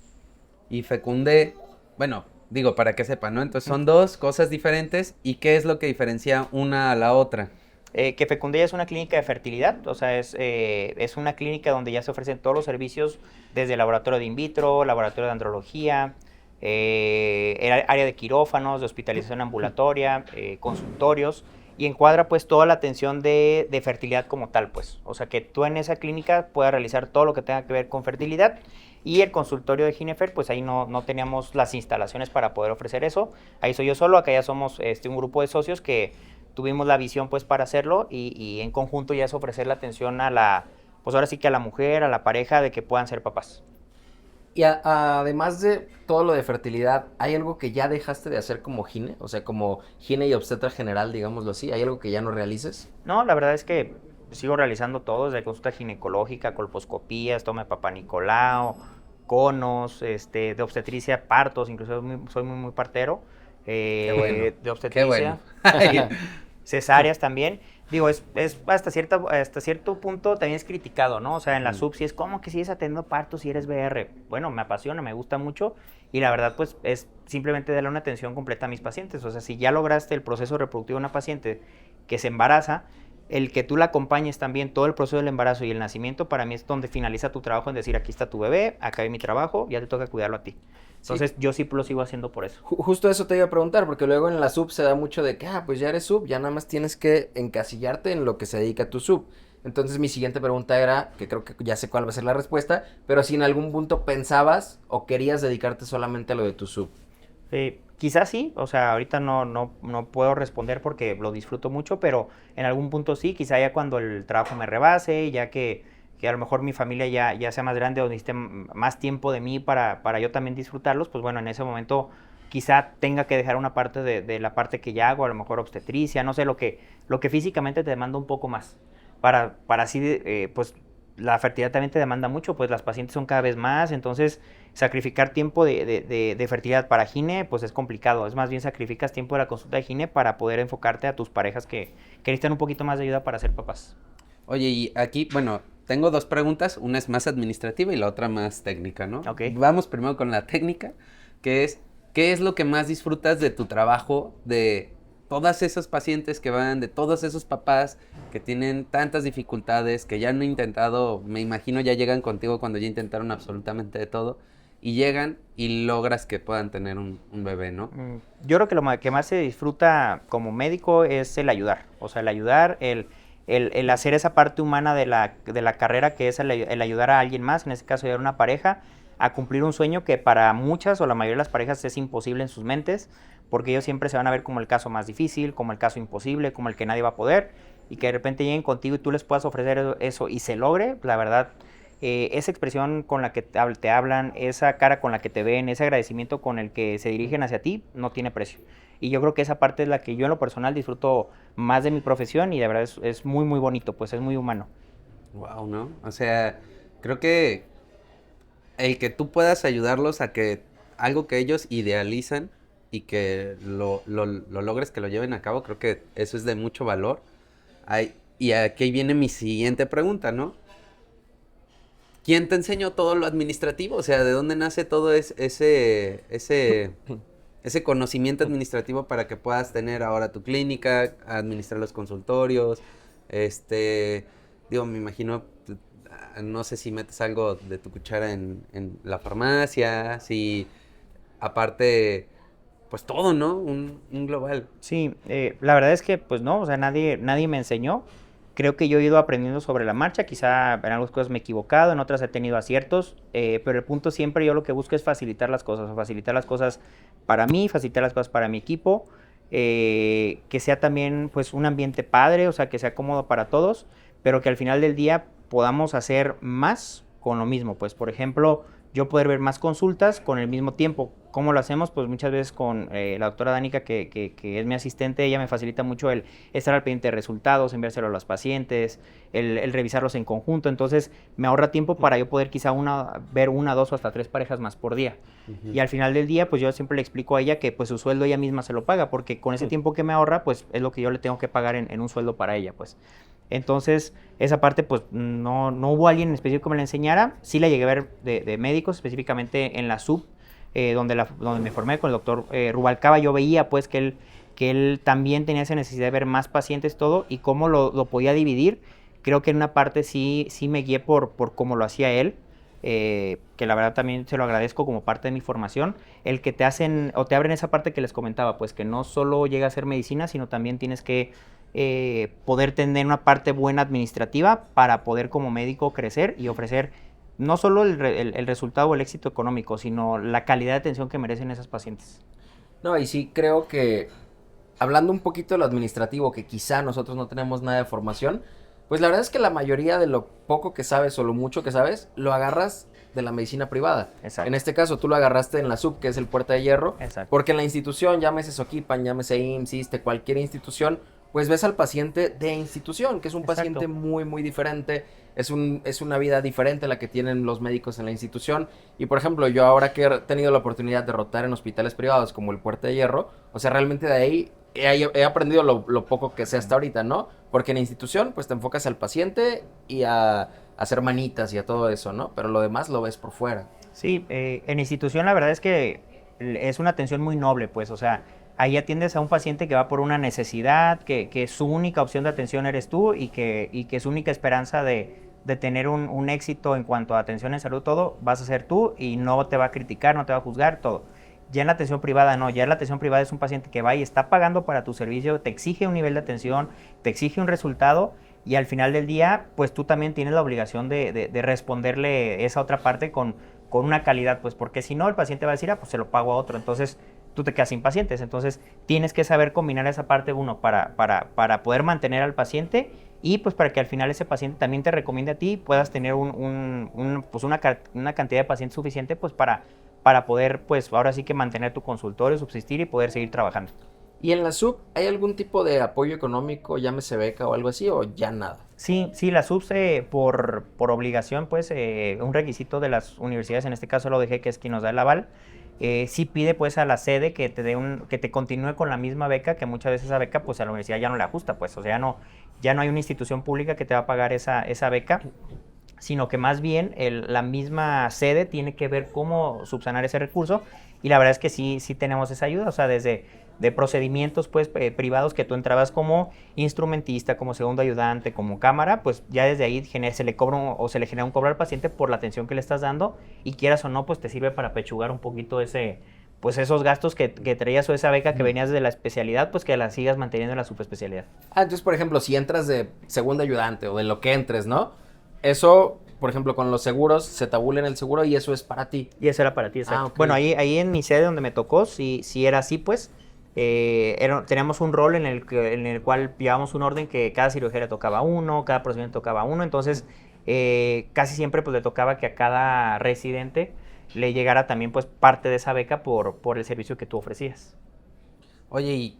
Y Fecunde, bueno, digo, para que sepan, ¿no? Entonces son dos cosas diferentes. ¿Y qué es lo que diferencia una a la otra? Que Fecunde ya es una clínica de fertilidad, o sea, es una clínica donde ya se ofrecen todos los servicios, desde laboratorio de in vitro, laboratorio de andrología, área de quirófanos, de hospitalización ambulatoria, consultorios, y encuadra pues toda la atención de fertilidad como tal, pues. O sea, que tú en esa clínica puedas realizar todo lo que tenga que ver con fertilidad. Y el consultorio de Ginefert, pues ahí no teníamos las instalaciones para poder ofrecer eso. Ahí soy yo solo, acá ya somos un grupo de socios que tuvimos la visión pues para hacerlo y en conjunto ya es ofrecer la atención pues ahora sí que a la mujer, a la pareja, de que puedan ser papás. Y además de todo lo de fertilidad, ¿hay algo que ya dejaste de hacer como gine? O sea, como gine y obstetra general, digámoslo así. ¿Hay algo que ya no realices? No, la verdad es que sigo realizando todo, desde consulta ginecológica, colposcopías, toma de Papá Nicolau, conos, de obstetricia, partos, incluso soy muy partero. Qué bueno. De obstetricia. Qué bueno. Cesáreas también. Digo, es hasta cierto punto también es criticado, ¿no? O sea, en la sub, si es como que sigues atendiendo partos si eres BR. Bueno, me apasiona, me gusta mucho y la verdad, pues, es simplemente darle una atención completa a mis pacientes. O sea, si ya lograste el proceso reproductivo de una paciente que se embaraza, el que tú la acompañes también todo el proceso del embarazo y el nacimiento, para mí es donde finaliza tu trabajo en decir, aquí está tu bebé, acá hay mi trabajo, ya te toca cuidarlo a ti. Entonces, yo sí lo sigo haciendo por eso. Justo eso te iba a preguntar, porque luego en la sub se da mucho de que, pues ya eres sub, ya nada más tienes que encasillarte en lo que se dedica tu sub. Entonces mi siguiente pregunta era, que creo que ya sé cuál va a ser la respuesta, pero si en algún punto pensabas o querías dedicarte solamente a lo de tu sub. Quizás sí, o sea, ahorita no puedo responder porque lo disfruto mucho, pero en algún punto sí, quizá ya cuando el trabajo me rebase, ya que a lo mejor mi familia ya sea más grande o necesite más tiempo de mí para yo también disfrutarlos, pues bueno, en ese momento quizá tenga que dejar una parte de la parte que ya hago, a lo mejor obstetricia, no sé, lo que físicamente te demanda un poco más, para así, pues la fertilidad también te demanda mucho, pues las pacientes son cada vez más, entonces sacrificar tiempo de fertilidad para gine, pues es complicado. Es más bien sacrificas tiempo de la consulta de gine para poder enfocarte a tus parejas que necesitan un poquito más de ayuda para ser papás. Oye, y aquí, bueno, tengo dos preguntas. Una es más administrativa y la otra más técnica, ¿no? Ok. Vamos primero con la técnica, que es, ¿qué es lo que más disfrutas de tu trabajo, de todas esas pacientes que van, de todos esos papás que tienen tantas dificultades, que ya han intentado, me imagino ya llegan contigo cuando ya intentaron absolutamente de todo, y llegan y logras que puedan tener un bebé, ¿no? Yo creo que lo que más se disfruta como médico es el ayudar. O sea, el ayudar, el hacer esa parte humana de la carrera, que es el ayudar a alguien más, en este caso ayudar a una pareja, a cumplir un sueño que para muchas o la mayoría de las parejas es imposible en sus mentes, porque ellos siempre se van a ver como el caso más difícil, como el caso imposible, como el que nadie va a poder, y que de repente lleguen contigo y tú les puedas ofrecer eso y se logre, la verdad, esa expresión con la que te hablan, esa cara con la que te ven, ese agradecimiento con el que se dirigen hacia ti, no tiene precio. Y yo creo que esa parte es la que yo en lo personal disfruto más de mi profesión y de verdad es muy, muy bonito, pues es muy humano. Wow, ¿no? O sea, creo que el que tú puedas ayudarlos a que algo que ellos idealizan y que lo logres que lo lleven a cabo, creo que eso es de mucho valor. Y aquí viene mi siguiente pregunta, ¿no? ¿Quién te enseñó todo lo administrativo? O sea, ¿de dónde nace todo ese conocimiento administrativo para que puedas tener ahora tu clínica, administrar los consultorios? Digo, me imagino, no sé si metes algo de tu cuchara en la farmacia, si aparte, pues todo, ¿no? Un global. Sí, la verdad es que pues no, o sea, nadie me enseñó. Creo que yo he ido aprendiendo sobre la marcha, quizá en algunas cosas me he equivocado, en otras he tenido aciertos, pero el punto siempre yo lo que busco es facilitar las cosas para mí, facilitar las cosas para mi equipo, que sea también pues un ambiente padre, o sea, que sea cómodo para todos, pero que al final del día podamos hacer más con lo mismo, pues por ejemplo, yo poder ver más consultas con el mismo tiempo. ¿Cómo lo hacemos? Pues muchas veces con la doctora Danica, que es mi asistente, ella me facilita mucho el estar al pendiente de resultados, enviárselo a los pacientes, el revisarlos en conjunto. Entonces me ahorra tiempo para yo poder quizá ver una, dos o hasta tres parejas más por día. Uh-huh. Y al final del día, pues yo siempre le explico a ella que pues su sueldo ella misma se lo paga, porque con ese tiempo que me ahorra, pues es lo que yo le tengo que pagar en un sueldo para ella, pues. Entonces, esa parte, pues, no hubo alguien en específico que me la enseñara. Sí la llegué a ver de médicos, específicamente en la SUB, donde me formé con el doctor Rubalcaba. Yo veía, pues, que él también tenía esa necesidad de ver más pacientes, todo, y cómo lo podía dividir. Creo que en una parte sí me guié por cómo lo hacía él, que la verdad también se lo agradezco como parte de mi formación. El que te hacen, o te abren esa parte que les comentaba, pues, que no solo llega a ser medicina, sino también tienes que poder tener una parte buena administrativa para poder como médico crecer y ofrecer no solo el resultado o el éxito económico, sino la calidad de atención que merecen esas pacientes. No, y sí creo que, hablando un poquito de lo administrativo, que quizá nosotros no tenemos nada de formación, pues la verdad es que la mayoría de lo poco que sabes o lo mucho que sabes, lo agarras de la medicina privada. Exacto. En este caso, tú lo agarraste en la SUB, que es el Puerta de Hierro. Exacto. Porque en la institución, llámese Soquipan, llámese IMSS, ISSSTE, cualquier institución, pues ves al paciente de institución, que es un Exacto. paciente muy, muy diferente. Es una vida diferente la que tienen los médicos en la institución. Y por ejemplo, yo ahora que he tenido la oportunidad de rotar en hospitales privados como el Puerta de Hierro, o sea, realmente de ahí he aprendido lo poco que sé hasta ahorita, ¿no? Porque en la institución, pues te enfocas al paciente y a hacer manitas y a todo eso, ¿no? Pero lo demás lo ves por fuera. Sí, en institución la verdad es que es una atención muy noble, pues, o sea, ahí atiendes a un paciente que va por una necesidad, que su única opción de atención eres tú y que su única esperanza de tener un éxito en cuanto a atención en salud, todo, vas a ser tú y no te va a criticar, no te va a juzgar, todo. Ya en la atención privada no, ya en la atención privada es un paciente que va y está pagando para tu servicio, te exige un nivel de atención, te exige un resultado y al final del día, pues tú también tienes la obligación de responderle esa otra parte con una calidad, pues porque si no el paciente va a decir, pues se lo pago a otro, entonces tú te quedas sin pacientes, entonces tienes que saber combinar esa parte uno para poder mantener al paciente y pues para que al final ese paciente también te recomiende a ti y puedas tener pues una cantidad de pacientes suficiente pues para poder pues ahora sí que mantener tu consultorio, subsistir y poder seguir trabajando. ¿Y en la SUB hay algún tipo de apoyo económico, llámese beca o algo así, o ya nada? Sí, la SUBS por obligación, pues un requisito de las universidades, en este caso la UDG, que es quien nos da el aval, sí pide pues a la sede que que te continúe con la misma beca, que muchas veces esa beca pues a la universidad ya no le ajusta, pues, o sea, ya no hay una institución pública que te va a pagar esa beca, sino que más bien la misma sede tiene que ver cómo subsanar ese recurso y la verdad es que sí tenemos esa ayuda, o sea, desde de procedimientos pues privados que tú entrabas como instrumentista, como segundo ayudante, como cámara, pues ya desde ahí se le cobra o se le genera un cobro al paciente por la atención que le estás dando y quieras o no, pues te sirve para pechugar un poquito pues esos gastos que traías o esa beca que venías de la especialidad, pues que la sigas manteniendo en la subespecialidad. Entonces, por ejemplo, si entras de segundo ayudante o de lo que entres, ¿no? Eso, por ejemplo, con los seguros, se tabula en el seguro y eso es para ti. Y eso era para ti, exacto. Okay. Bueno, ahí en mi sede donde me tocó, sí era así, pues. Teníamos un rol en el cual llevábamos un orden que cada cirugía le tocaba uno, cada procedimiento tocaba uno, entonces casi siempre pues le tocaba que a cada residente le llegara también pues parte de esa beca por el servicio que tú ofrecías. Oye, y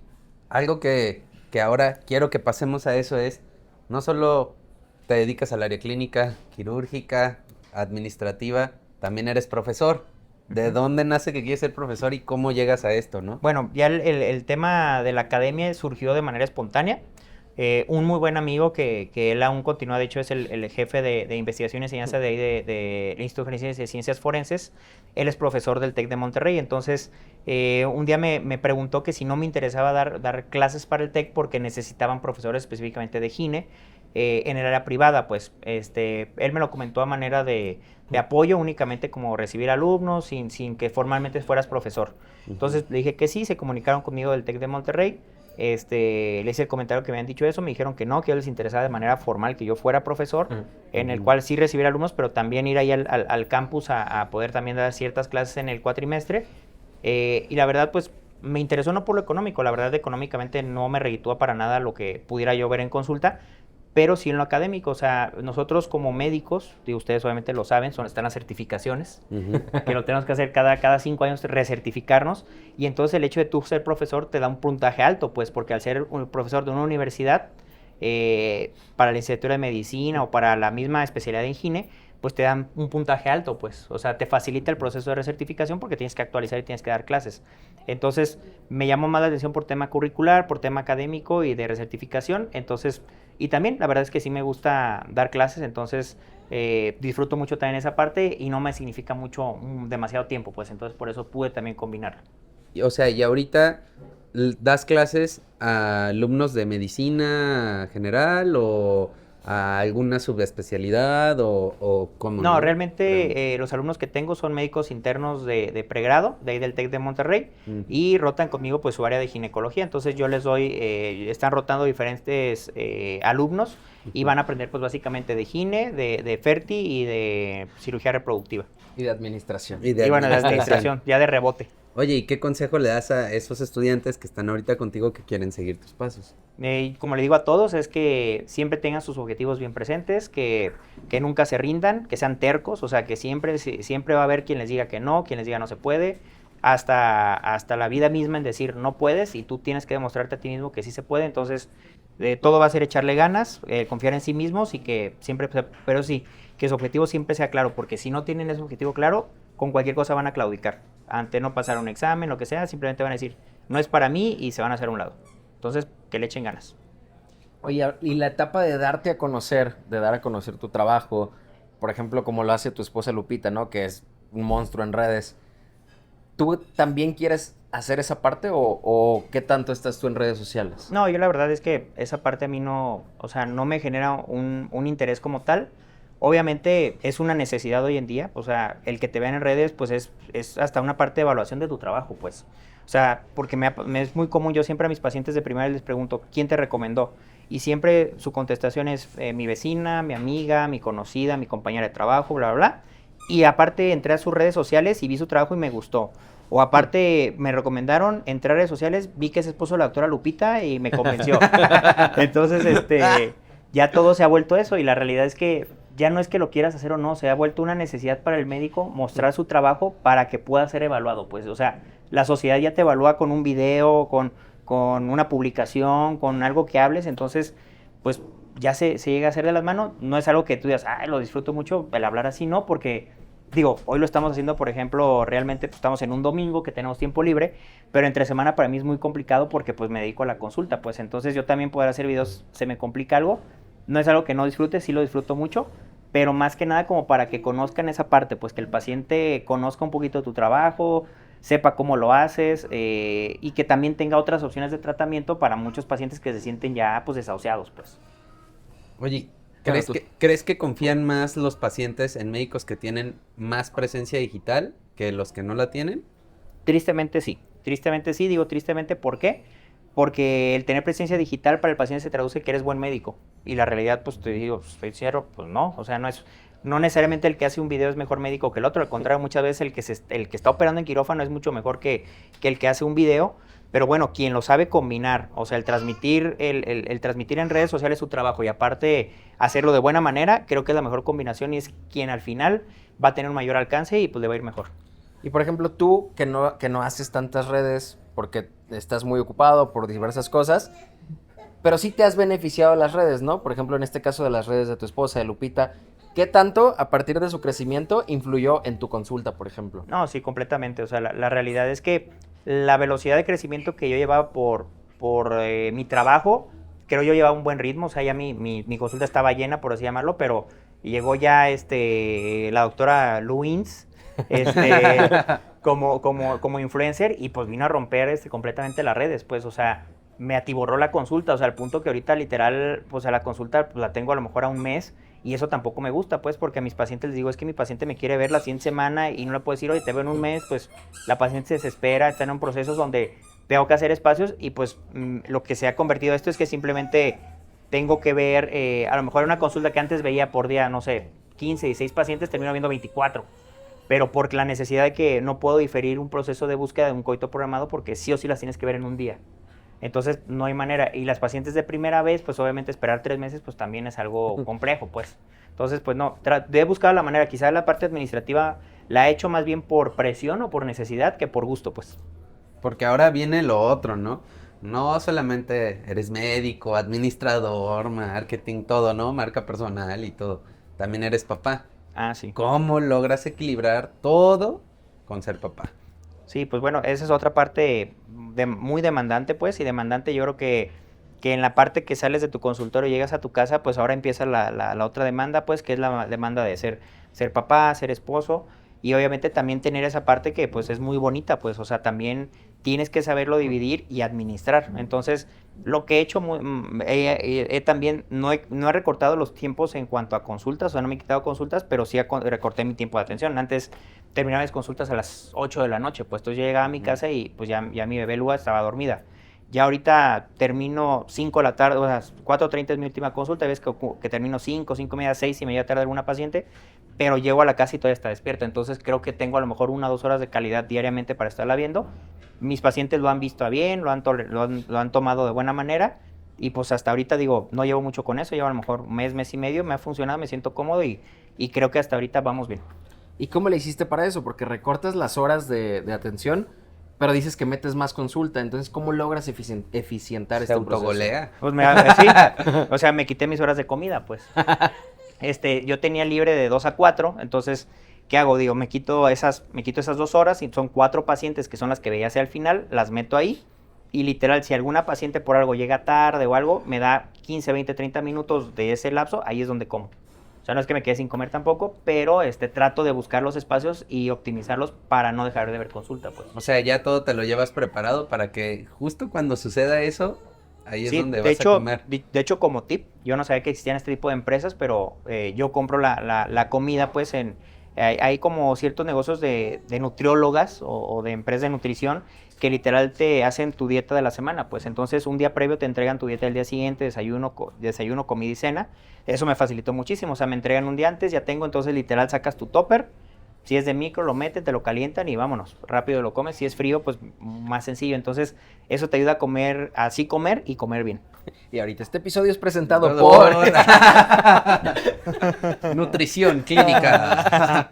algo que ahora quiero que pasemos a eso es, no solo te dedicas al área clínica, quirúrgica, administrativa, también eres profesor. ¿De dónde nace que quieres ser profesor y cómo llegas a esto, no? Bueno, ya el tema de la academia surgió de manera espontánea. Un muy buen amigo que él aún continúa, de hecho es el jefe de investigación y enseñanza del Instituto de Ciencias Forenses. Él es profesor del TEC de Monterrey, entonces un día me preguntó que si no me interesaba dar clases para el TEC porque necesitaban profesores específicamente de gine en el área privada, pues él me lo comentó a manera de apoyo, únicamente como recibir alumnos, sin que formalmente fueras profesor. Entonces le dije que sí, se comunicaron conmigo del TEC de Monterrey, le hice el comentario que me habían dicho eso, me dijeron que no, que a ellos les interesaba de manera formal que yo fuera profesor, en el cual sí recibir alumnos, pero también ir ahí al campus a poder también dar ciertas clases en el cuatrimestre. Y la verdad, pues me interesó no por lo económico, la verdad económicamente no me reditúa para nada lo que pudiera yo ver en consulta, pero sí en lo académico, o sea, nosotros como médicos, y ustedes obviamente lo saben, están las certificaciones, que lo tenemos que hacer cada 5 años, recertificarnos, y entonces el hecho de tú ser profesor te da un puntaje alto, pues, porque al ser un profesor de una universidad, para la licenciatura de medicina o para la misma especialidad de gine, pues te dan un puntaje alto, pues, o sea, te facilita el proceso de recertificación porque tienes que actualizar y tienes que dar clases. Entonces, me llamó más la atención por tema curricular, por tema académico y de recertificación, entonces, y también la verdad es que sí me gusta dar clases, entonces disfruto mucho también esa parte y no me significa mucho, demasiado tiempo, pues, entonces por eso pude también combinarlo. O sea, y ahorita das clases a alumnos de medicina general o a alguna subespecialidad o cómo. No, realmente los alumnos que tengo son médicos internos de pregrado, de ahí del TEC de Monterrey, y rotan conmigo pues su área de ginecología, entonces yo les doy, están rotando diferentes alumnos y van a aprender pues básicamente de gine, de ferti y de cirugía reproductiva. Y de administración. Y bueno, de administración, ya de rebote. Oye, ¿y qué consejo le das a esos estudiantes que están ahorita contigo que quieren seguir tus pasos? Como le digo a todos, es que siempre tengan sus objetivos bien presentes, que nunca se rindan, que sean tercos, o sea, que siempre va a haber quien les diga que no, quien les diga no se puede, hasta la vida misma en decir no puedes y tú tienes que demostrarte a ti mismo que sí se puede, entonces todo va a ser echarle ganas, confiar en sí mismos y que siempre, pero sí, que su objetivo siempre sea claro, porque si no tienen ese objetivo claro, con cualquier cosa van a claudicar, ante no pasar un examen, lo que sea, simplemente van a decir, no es para mí y se van a hacer a un lado. Entonces, que le echen ganas. Oye, y la etapa de darte a conocer, de dar a conocer tu trabajo, por ejemplo, como lo hace tu esposa Lupita, ¿no? Que es un monstruo en redes. ¿Tú también quieres hacer esa parte o qué tanto estás tú en redes sociales? No, yo la verdad es que esa parte a mí no, o sea, no me genera un interés como tal. Obviamente es una necesidad hoy en día, o sea, el que te vean en redes, pues es hasta una parte de evaluación de tu trabajo, pues. O sea, porque me es muy común, yo siempre a mis pacientes de primaria les pregunto, ¿quién te recomendó? Y siempre su contestación es mi vecina, mi amiga, mi conocida, mi compañera de trabajo, bla, bla, bla. Y aparte entré a sus redes sociales y vi su trabajo y me gustó. O aparte me recomendaron entrar a redes sociales, vi que es esposo de la doctora Lupita y me convenció. Entonces, ya todo se ha vuelto eso y la realidad es que ya no es que lo quieras hacer o no, se ha vuelto una necesidad para el médico mostrar su trabajo para que pueda ser evaluado, pues, o sea, la sociedad ya te evalúa con un video, con una publicación, con algo que hables, entonces, pues, ya se llega a hacer de las manos, no es algo que tú digas, ay, lo disfruto mucho, el hablar así, no, porque, digo, hoy lo estamos haciendo, por ejemplo, realmente pues, estamos en un domingo que tenemos tiempo libre, pero entre semana para mí es muy complicado porque, pues, me dedico a la consulta, pues, entonces yo también poder hacer videos se me complica algo, no es algo que no disfrute, sí lo disfruto mucho, pero más que nada como para que conozcan esa parte, pues que el paciente conozca un poquito tu trabajo, sepa cómo lo haces y que también tenga otras opciones de tratamiento para muchos pacientes que se sienten ya pues desahuciados, pues. Oye, Claro, ¿crees que confían más los pacientes en médicos que tienen más presencia digital que los que no la tienen? Tristemente sí, digo tristemente, ¿por qué? Porque el tener presencia digital para el paciente se traduce que eres buen médico. Y la realidad, pues te digo, pues, estoy sincero, pues no. O sea, no necesariamente el que hace un video es mejor médico que el otro. Al contrario, muchas veces el que está operando en quirófano es mucho mejor que el que hace un video. Pero bueno, quien lo sabe combinar, o sea, el transmitir en redes sociales su trabajo y aparte hacerlo de buena manera, creo que es la mejor combinación y es quien al final va a tener un mayor alcance y pues le va a ir mejor. Y por ejemplo, tú que no haces tantas redes porque estás muy ocupado por diversas cosas, pero sí te has beneficiado de las redes, ¿no? Por ejemplo, en este caso de las redes de tu esposa, de Lupita, ¿qué tanto a partir de su crecimiento influyó en tu consulta, por ejemplo? No, sí, completamente. O sea, la realidad es que la velocidad de crecimiento que yo llevaba por mi trabajo, creo yo llevaba un buen ritmo. O sea, ya mi consulta estaba llena, por así llamarlo, pero llegó ya la doctora Luins como influencer y pues vino a romper completamente las redes. Pues, o sea, me atiborró la consulta. O sea, al punto que ahorita literal, pues a la consulta pues, la tengo a lo mejor a un mes. Y eso tampoco me gusta, pues, porque a mis pacientes les digo, es que mi paciente me quiere ver la siguiente semana y no le puedo decir, oye, te veo en un mes, pues la paciente se desespera, está en un proceso donde tengo que hacer espacios y pues lo que se ha convertido esto es que simplemente tengo que ver, a lo mejor una consulta que antes veía por día, no sé, 15, 16 pacientes, termino viendo 24, pero por la necesidad de que no puedo diferir un proceso de búsqueda de un coito programado porque sí o sí las tienes que ver en un día. Entonces, no hay manera. Y las pacientes de primera vez, pues obviamente esperar 3 meses, pues también es algo complejo, pues. Entonces, pues no, he buscado la manera. Quizás la parte administrativa la he hecho más bien por presión o por necesidad que por gusto, pues. Porque ahora viene lo otro, ¿no? No solamente eres médico, administrador, marketing, todo, ¿no? Marca personal y todo. También eres papá. Ah, sí. ¿Cómo logras equilibrar todo con ser papá? Sí, pues bueno, esa es otra parte muy demandante, pues, y demandante yo creo que en la parte que sales de tu consultorio y llegas a tu casa, pues ahora empieza la otra demanda, pues, que es la demanda de ser papá, ser esposo, y obviamente también tener esa parte que, pues, es muy bonita, pues, o sea, también tienes que saberlo dividir y administrar. Entonces, lo que he hecho, también, no he recortado los tiempos en cuanto a consultas, o sea, no me he quitado consultas, pero sí recorté mi tiempo de atención. Antes terminaba mis consultas a las 8 de la noche, pues entonces yo llegaba a mi casa y pues ya mi bebé Lua estaba dormida. Ya ahorita termino 5 de la tarde, o sea, 4:30 es mi última consulta, ves que termino 5:30, 6:30 tarde alguna paciente, pero llego a la casa y todavía está despierta, entonces creo que tengo a lo mejor 1 o 2 horas de calidad diariamente para estarla viendo. Mis pacientes lo han visto a bien, lo han tomado de buena manera y pues hasta ahorita digo, no llevo mucho con eso, llevo a lo mejor un mes y medio, me ha funcionado, me siento cómodo y creo que hasta ahorita vamos bien. ¿Y cómo le hiciste para eso? Porque recortas las horas de atención, pero dices que metes más consulta. Entonces, ¿cómo logras eficientar Se este proceso? autogolea. Pues sí, o sea, me quité mis horas de comida, pues. Yo tenía libre de 2 a 4, entonces, ¿qué hago? Digo, me quito esas 2 horas y son 4 pacientes que son las que veía hacia el final, las meto ahí y literal, si alguna paciente por algo llega tarde o algo, me da 15, 20, 30 minutos de ese lapso, ahí es donde como. O sea, no es que me quede sin comer tampoco, pero trato de buscar los espacios y optimizarlos para no dejar de ver consulta, pues. O sea, ya todo te lo llevas preparado para que justo cuando suceda eso, ahí es Sí, donde de vas a hecho, comer. de hecho, como tip, yo no sabía que existían este tipo de empresas, pero yo compro la comida, pues, hay como ciertos negocios de nutriólogas o de empresas de nutrición que literal te hacen tu dieta de la semana, pues. Entonces, un día previo te entregan tu dieta del día siguiente, desayuno, comida y cena. Eso me facilitó muchísimo, o sea, me entregan un día antes, ya tengo, entonces literal sacas tu topper. Si es de micro, lo meten, te lo calientan y vámonos, rápido lo comes. Si es frío, pues más sencillo. Entonces, eso te ayuda a comer, así comer y comer bien. Y ahorita este episodio es presentado Todo. por... Nutrición clínica.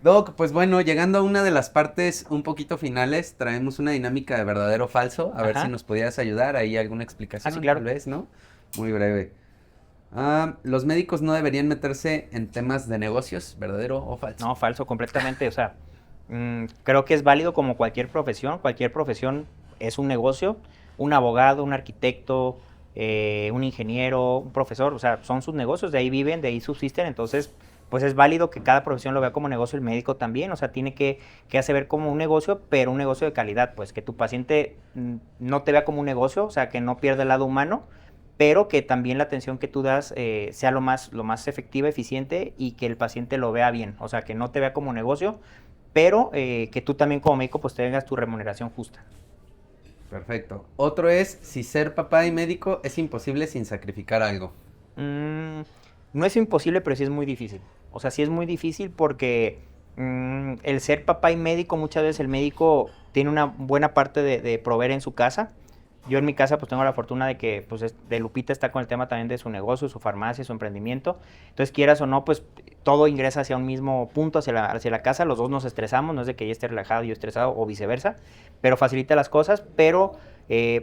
Doc, pues bueno, llegando a una de las partes un poquito finales, traemos una dinámica de verdadero o falso. A ver Ajá. si nos podías ayudar. Ahí alguna explicación, Sí, claro. tal vez, ¿no? Muy breve. Los médicos no deberían meterse en temas de negocios, ¿verdadero o falso? No, falso, completamente. O sea, creo que es válido como cualquier profesión. Cualquier profesión es un negocio. Un abogado, un arquitecto, un ingeniero, un profesor, o sea, son sus negocios, de ahí viven, de ahí subsisten. Entonces, pues es válido que cada profesión lo vea como negocio, el médico también. O sea, tiene que hacer ver como un negocio, pero un negocio de calidad, pues que tu paciente no te vea como un negocio, o sea, que no pierda el lado humano, pero que también la atención que tú das sea lo más efectiva, eficiente y que el paciente lo vea bien. O sea, que no te vea como negocio, pero que tú también como médico pues tengas tu remuneración justa. Perfecto. Otro es, si ser papá y médico es imposible sin sacrificar algo. No es imposible, pero sí es muy difícil. O sea, sí es muy difícil porque el ser papá y médico, muchas veces el médico tiene una buena parte de proveer en su casa. Yo en mi casa pues tengo la fortuna de que pues de Lupita está con el tema también de su negocio, su farmacia, su emprendimiento. Entonces quieras o no, pues todo ingresa hacia un mismo punto, hacia la casa. Los dos nos estresamos, no es de que ella esté relajado y yo estresado o viceversa, pero facilita las cosas, pero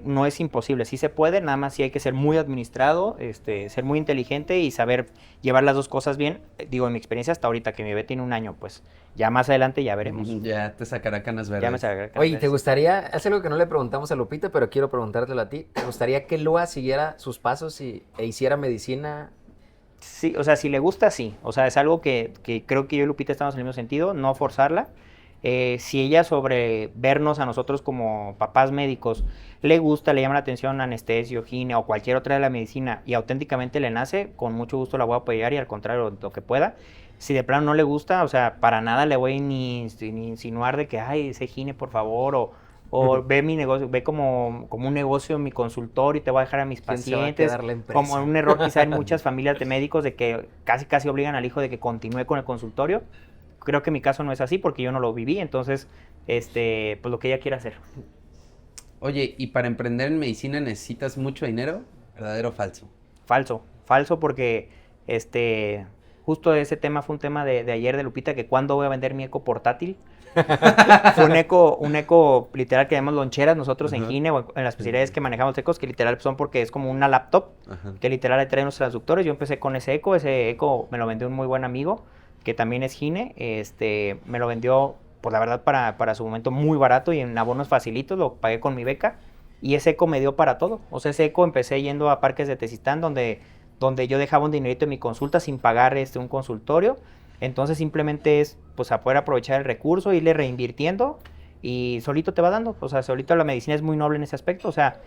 no es imposible. Sí se puede, nada más sí hay que ser muy administrado, ser muy inteligente y saber llevar las dos cosas bien. Digo, en mi experiencia hasta ahorita, que mi bebé tiene 1 año, pues ya más adelante ya veremos. Ya te sacará canas verdes. Ya me sabrá. Oye, ¿te gustaría, es algo que no le preguntamos a Lupita, pero quiero preguntártelo a ti, ¿te gustaría que Lua siguiera sus pasos e hiciera medicina? Sí, o sea, si le gusta, sí. O sea, es algo que creo que yo y Lupita estamos en el mismo sentido, no forzarla. Si ella sobre vernos a nosotros como papás médicos le gusta, le llama la atención anestesio, gine o cualquier otra de la medicina y auténticamente le nace, con mucho gusto la voy a apoyar y al contrario, lo que pueda. Si de plano no le gusta, o sea, para nada le voy ni insinuar de que, ay, ese gine, por favor, o ve mi negocio, ve como un negocio mi consultorio y te voy a dejar a mis ¿Quién se va a pacientes. quedar la empresa? Como un error quizá en muchas familias de médicos de que casi obligan al hijo de que continúe con el consultorio. Creo que mi caso no es así porque yo no lo viví, entonces, pues lo que ella quiera hacer. Oye, ¿y para emprender en medicina necesitas mucho dinero? ¿Verdadero o falso? Falso porque, justo ese tema fue un tema de ayer de Lupita, que cuándo voy a vender mi eco portátil. Fue un eco literal que llamamos loncheras nosotros en Gine o en las especialidades que manejamos ecos, que literal son porque es como una laptop, que literal ahí trae unos transductores. Yo empecé con ese eco me lo vendió un muy buen amigo, que también es Gine, me lo vendió, pues la verdad, para su momento muy barato y en abonos facilitos, lo pagué con mi beca, y ese eco me dio para todo. O sea, ese eco empecé yendo a parques de Tezistán, donde yo dejaba un dinerito en mi consulta sin pagar un consultorio. Entonces simplemente es pues a poder aprovechar el recurso, irle reinvirtiendo y solito te va dando. O sea, solito la medicina es muy noble en ese aspecto. O sea,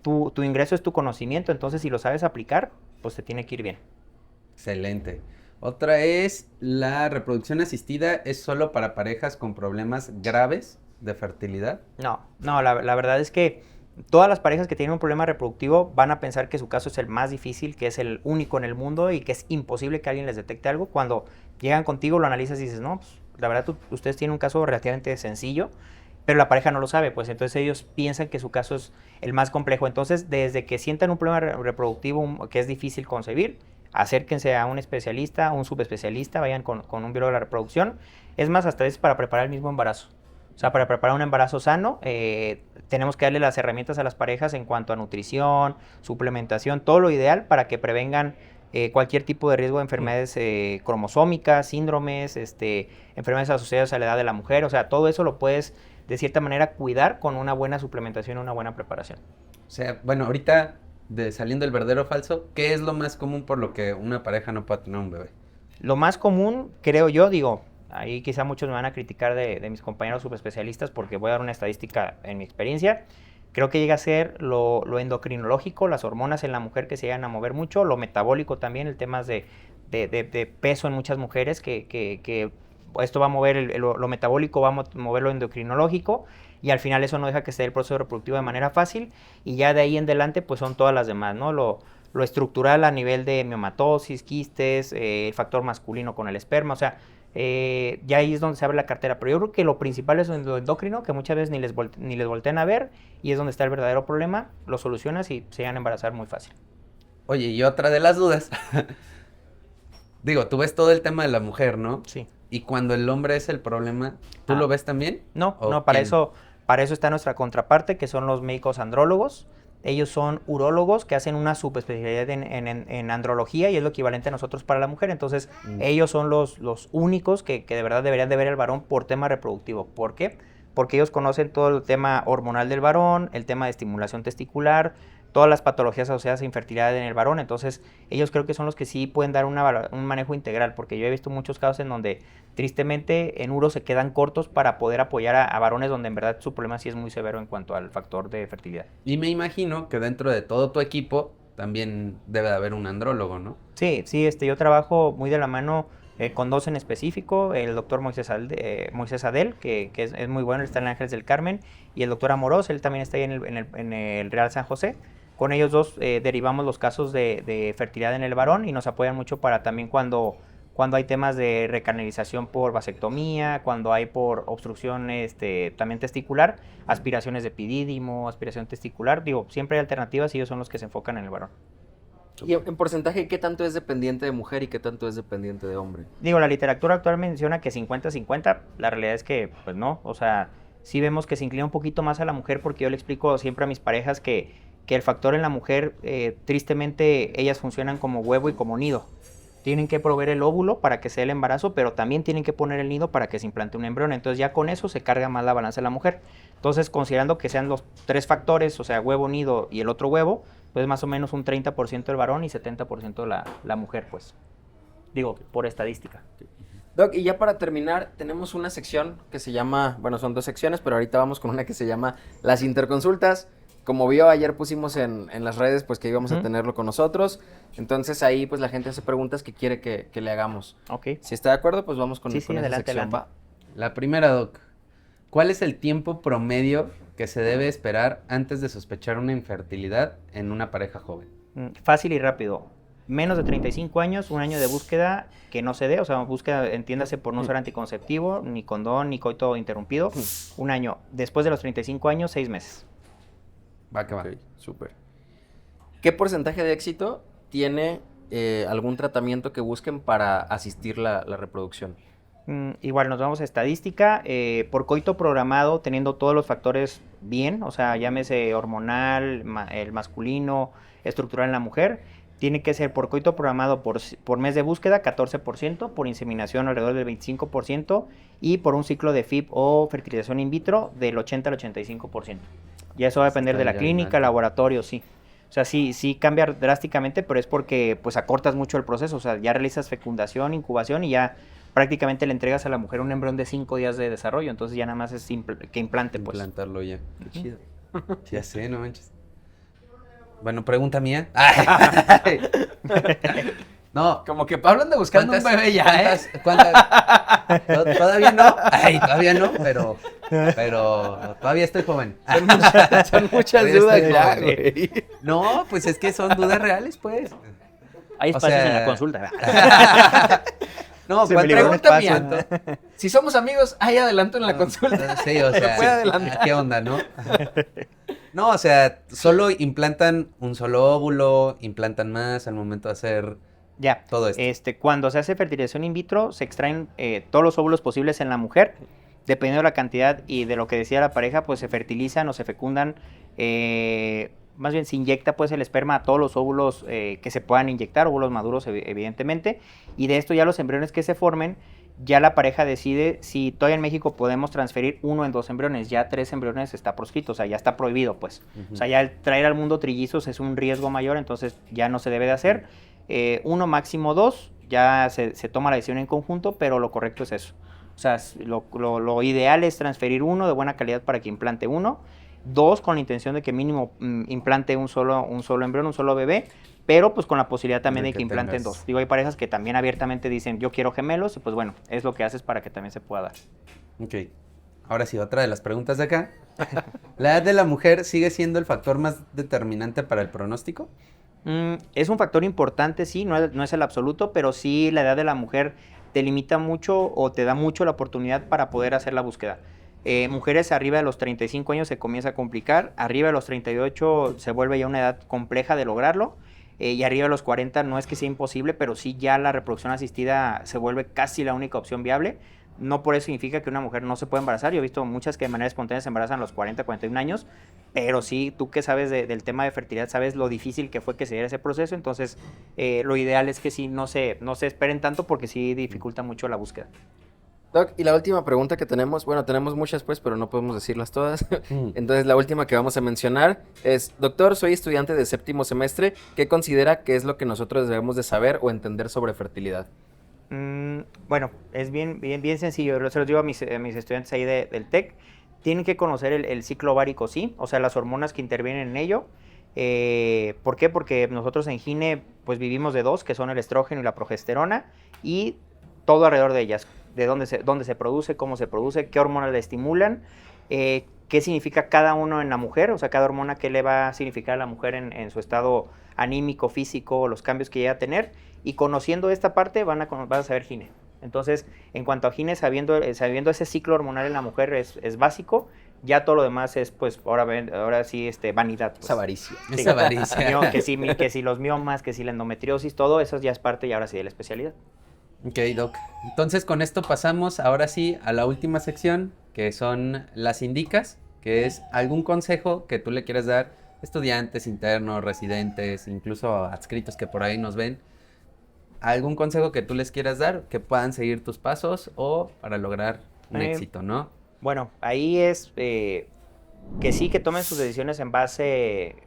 tu ingreso es tu conocimiento, entonces si lo sabes aplicar, pues te tiene que ir bien. Excelente. Otra es, ¿la reproducción asistida es solo para parejas con problemas graves de fertilidad? No, la verdad es que todas las parejas que tienen un problema reproductivo van a pensar que su caso es el más difícil, que es el único en el mundo y que es imposible que alguien les detecte algo. Cuando llegan contigo, lo analizas y dices, no, pues, la verdad ustedes tienen un caso relativamente sencillo, pero la pareja no lo sabe, pues entonces ellos piensan que su caso es el más complejo. Entonces, desde que sientan un problema reproductivo que es difícil concebir, acérquense a un especialista, un subespecialista, vayan con un biólogo de la reproducción. Es más, hasta es para preparar el mismo embarazo. O sea, para preparar un embarazo sano, tenemos que darle las herramientas a las parejas en cuanto a nutrición, suplementación, todo lo ideal para que prevengan cualquier tipo de riesgo de enfermedades cromosómicas, síndromes, enfermedades asociadas a la edad de la mujer. O sea, todo eso lo puedes, de cierta manera, cuidar con una buena suplementación, una buena preparación. O sea, bueno, ahorita, saliendo del verdadero o falso, ¿qué es lo más común por lo que una pareja no puede tener un bebé? Lo más común, creo yo, digo, ahí quizá muchos me van a criticar de mis compañeros subespecialistas porque voy a dar una estadística en mi experiencia. Creo que llega a ser lo endocrinológico, las hormonas en la mujer que se llegan a mover mucho, lo metabólico también, el tema de peso en muchas mujeres, que esto va a mover, lo metabólico va a mover lo endocrinológico, y al final eso no deja que se dé el proceso reproductivo de manera fácil, y ya de ahí en adelante pues son todas las demás, ¿no? Lo estructural a nivel de miomatosis, quistes, el factor masculino con el esperma, o sea, ya ahí es donde se abre la cartera, pero yo creo que lo principal es lo endocrino, que muchas veces ni les voltean a ver, y es donde está el verdadero problema, lo solucionas y se van a embarazar muy fácil. Oye, y otra de las dudas, digo, tú ves todo el tema de la mujer, ¿no? Sí. Y cuando el hombre es el problema, ¿tú lo ves también? No, ¿O para quién? eso está nuestra contraparte, que son los médicos andrólogos. Ellos son urólogos que hacen una subespecialidad en andrología y es lo equivalente a nosotros para la mujer. Entonces, ellos son los únicos que de verdad deberían de ver al varón por tema reproductivo. ¿Por qué? Porque ellos conocen todo el tema hormonal del varón, el tema de estimulación testicular, todas las patologías asociadas a infertilidad en el varón. Entonces, ellos creo que son los que sí pueden dar un manejo integral, porque yo he visto muchos casos en donde tristemente en uro se quedan cortos para poder apoyar a varones donde en verdad su problema sí es muy severo en cuanto al factor de fertilidad. Y me imagino que dentro de todo tu equipo también debe de haber un andrólogo, ¿no? Sí, yo trabajo muy de la mano con dos en específico, el doctor Moisés Adel, que es muy bueno, está en Ángeles del Carmen, y el doctor Amorós, él también está ahí en el Real San José. Con ellos dos derivamos los casos de fertilidad en el varón y nos apoyan mucho para también cuando hay temas de recanalización por vasectomía, cuando hay por obstrucción también testicular, aspiraciones de epidídimo, aspiración testicular. Digo, siempre hay alternativas y ellos son los que se enfocan en el varón. Y en porcentaje, ¿qué tanto es dependiente de mujer y qué tanto es dependiente de hombre? Digo, la literatura actual menciona que 50-50, la realidad es que, pues no, o sea, sí vemos que se inclina un poquito más a la mujer porque yo le explico siempre a mis parejas que el factor en la mujer, tristemente, ellas funcionan como huevo y como nido. Tienen que proveer el óvulo para que sea el embarazo, pero también tienen que poner el nido para que se implante un embrión. Entonces ya con eso se carga más la balanza de la mujer. Entonces, considerando que sean los tres factores, o sea, huevo, nido y el otro huevo, pues más o menos un 30% el varón y 70% la mujer, pues. Digo, por estadística. Doc, y ya para terminar, tenemos una sección que se llama, bueno, son dos secciones, pero ahorita vamos con una que se llama las interconsultas. Como vio, ayer pusimos en las redes pues que íbamos a tenerlo con nosotros. Entonces ahí pues la gente hace preguntas que quiere que le hagamos. Ok. Si está de acuerdo, pues vamos con esa adelante, sección. adelante. La primera, Doc. ¿Cuál es el tiempo promedio que se debe esperar antes de sospechar una infertilidad en una pareja joven? Fácil y rápido. Menos de 35 años, un año de búsqueda que no se dé, o sea, búsqueda, entiéndase por no usar anticonceptivo, ni condón, ni coito interrumpido. Un año. Después de los 35 años, 6 meses. Va que va. Ok, súper. ¿Qué porcentaje de éxito tiene algún tratamiento que busquen para asistir la reproducción? Igual nos vamos a estadística, por coito programado, teniendo todos los factores bien, o sea, llámese hormonal, el masculino, estructural en la mujer, tiene que ser por coito programado por mes de búsqueda, 14%, por inseminación alrededor del 25% y por un ciclo de FIP o fertilización in vitro del 80 al 85%. Y eso va a depender de la clínica, laboratorio, sí. O sea, sí cambia drásticamente, pero es porque pues acortas mucho el proceso, o sea, ya realizas fecundación, incubación y ya prácticamente le entregas a la mujer un embrión de 5 días de desarrollo, entonces ya nada más es que implante, pues. Implantarlo ya. Qué chido. Ya sé, no manches. Bueno, pregunta mía. No. Como que hablan de buscando un bebé ya, ¿eh? Todavía no. Ay, todavía no, pero todavía estoy joven. Son muchas Todavía dudas estoy ya, joven. güey. No, pues es que son dudas reales, pues. Hay espacios en la consulta. No, Se me libró un pregunta espacio. mía. Si somos amigos, hay adelanto en la consulta. Sí, o sea, puede adelantar. ¿qué onda, no? No, o sea, solo implantan un solo óvulo, implantan más al momento de hacer Ya, todo esto. Cuando se hace fertilización in vitro, se extraen todos los óvulos posibles en la mujer. Dependiendo de la cantidad y de lo que decía la pareja, pues se fertilizan o se fecundan. Más bien se inyecta pues el esperma a todos los óvulos que se puedan inyectar, óvulos maduros evidentemente. Y de esto ya los embriones que se formen, ya la pareja decide si todavía en México podemos transferir 1 en 2 embriones. Ya 3 embriones está proscrito, o sea, ya está prohibido pues. O sea, ya el traer al mundo trillizos es un riesgo mayor, entonces ya no se debe de hacer. 1 máximo 2, ya se toma la decisión en conjunto, pero lo correcto es eso. O sea, lo ideal es transferir uno de buena calidad para que implante uno, dos con la intención de que mínimo implante un solo embrión, un solo bebé, pero pues con la posibilidad también de que implanten dos. Digo, hay parejas que también abiertamente dicen, yo quiero gemelos, y pues bueno, es lo que haces para que también se pueda dar. Ok. Ahora sí, otra de las preguntas de acá. ¿La edad de la mujer sigue siendo el factor más determinante para el pronóstico? Es un factor importante, sí, no es el absoluto, pero sí la edad de la mujer te limita mucho o te da mucho la oportunidad para poder hacer la búsqueda. Mujeres arriba de los 35 años se comienza a complicar, arriba de los 38 se vuelve ya una edad compleja de lograrlo, y arriba de los 40 no es que sea imposible, pero sí ya la reproducción asistida se vuelve casi la única opción viable. No por eso significa que una mujer no se puede embarazar. Yo he visto muchas que de manera espontánea se embarazan a los 40, 41 años, pero sí, tú que sabes del tema de fertilidad, sabes lo difícil que fue que se diera ese proceso. Entonces, lo ideal es que sí no se esperen tanto porque sí dificulta mucho la búsqueda. Doc, y la última pregunta que tenemos, bueno, tenemos muchas pues, pero no podemos decirlas todas. Mm. Entonces, la última que vamos a mencionar es, doctor, soy estudiante de séptimo semestre, ¿qué considera que es lo que nosotros debemos de saber o entender sobre fertilidad? Bueno, es bien sencillo. Se los digo a mis estudiantes ahí del TEC. Tienen que conocer el ciclo ovárico, sí, o sea, las hormonas que intervienen en ello. ¿Por qué? Porque nosotros en Gine pues vivimos de dos, que son el estrógeno y la progesterona, y todo alrededor de ellas, de dónde se produce, cómo se produce, qué hormonas la estimulan, qué significa cada uno en la mujer, o sea, cada hormona qué le va a significar a la mujer en su estado anímico, físico, los cambios que llega a tener, y conociendo esta parte van a saber Gine. Entonces, en cuanto a Gine, sabiendo ese ciclo hormonal en la mujer es básico. Ya todo lo demás es, pues, ahora sí, vanidad. Pues. Es avaricia. Sí. Es avaricia. Que si los miomas, que si la endometriosis, todo eso ya es parte y ahora sí de la especialidad. Ok, Doc. Entonces, con esto pasamos ahora sí a la última sección, que son las indicas, que es algún consejo que tú le quieras dar a estudiantes, internos, residentes, incluso adscritos que por ahí nos ven. Algún consejo que tú les quieras dar, que puedan seguir tus pasos o para lograr un éxito, ¿no? Bueno, ahí es que sí, que tomen sus decisiones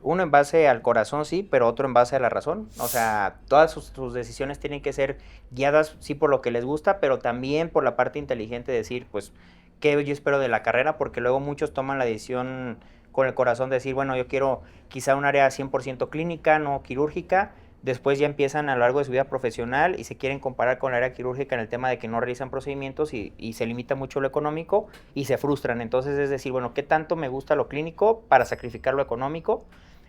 uno en base al corazón, sí, pero otro en base a la razón. O sea, todas sus decisiones tienen que ser guiadas, sí, por lo que les gusta, pero también por la parte inteligente de decir, pues, qué yo espero de la carrera, porque luego muchos toman la decisión con el corazón de decir, bueno, yo quiero quizá un área 100% clínica, no quirúrgica. Después ya empiezan a lo largo de su vida profesional y se quieren comparar con el área quirúrgica en el tema de que no realizan procedimientos y se limita mucho lo económico y se frustran. Entonces es decir, bueno, ¿qué tanto me gusta lo clínico para sacrificar lo económico?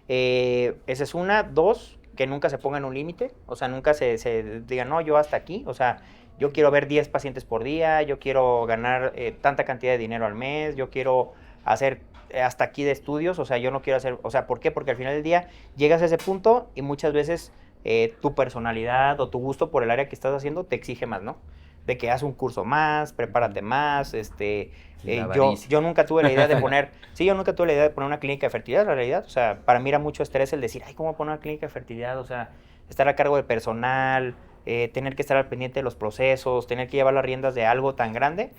Esa es una. Dos, que nunca se pongan un límite. O sea, nunca se digan, no, yo hasta aquí. O sea, yo quiero ver 10 pacientes por día, yo quiero ganar tanta cantidad de dinero al mes, yo quiero hacer hasta aquí de estudios. O sea, yo no quiero hacer... O sea, ¿por qué? Porque al final del día llegas a ese punto y muchas veces... tu personalidad o tu gusto por el área que estás haciendo te exige más, ¿no? De que haz un curso más, prepárate más, yo nunca tuve la idea de poner, una clínica de fertilidad, en realidad. O sea, para mí era mucho estrés el decir, ay, ¿cómo poner una clínica de fertilidad? O sea, estar a cargo del personal, tener que estar al pendiente de los procesos, tener que llevar las riendas de algo tan grande.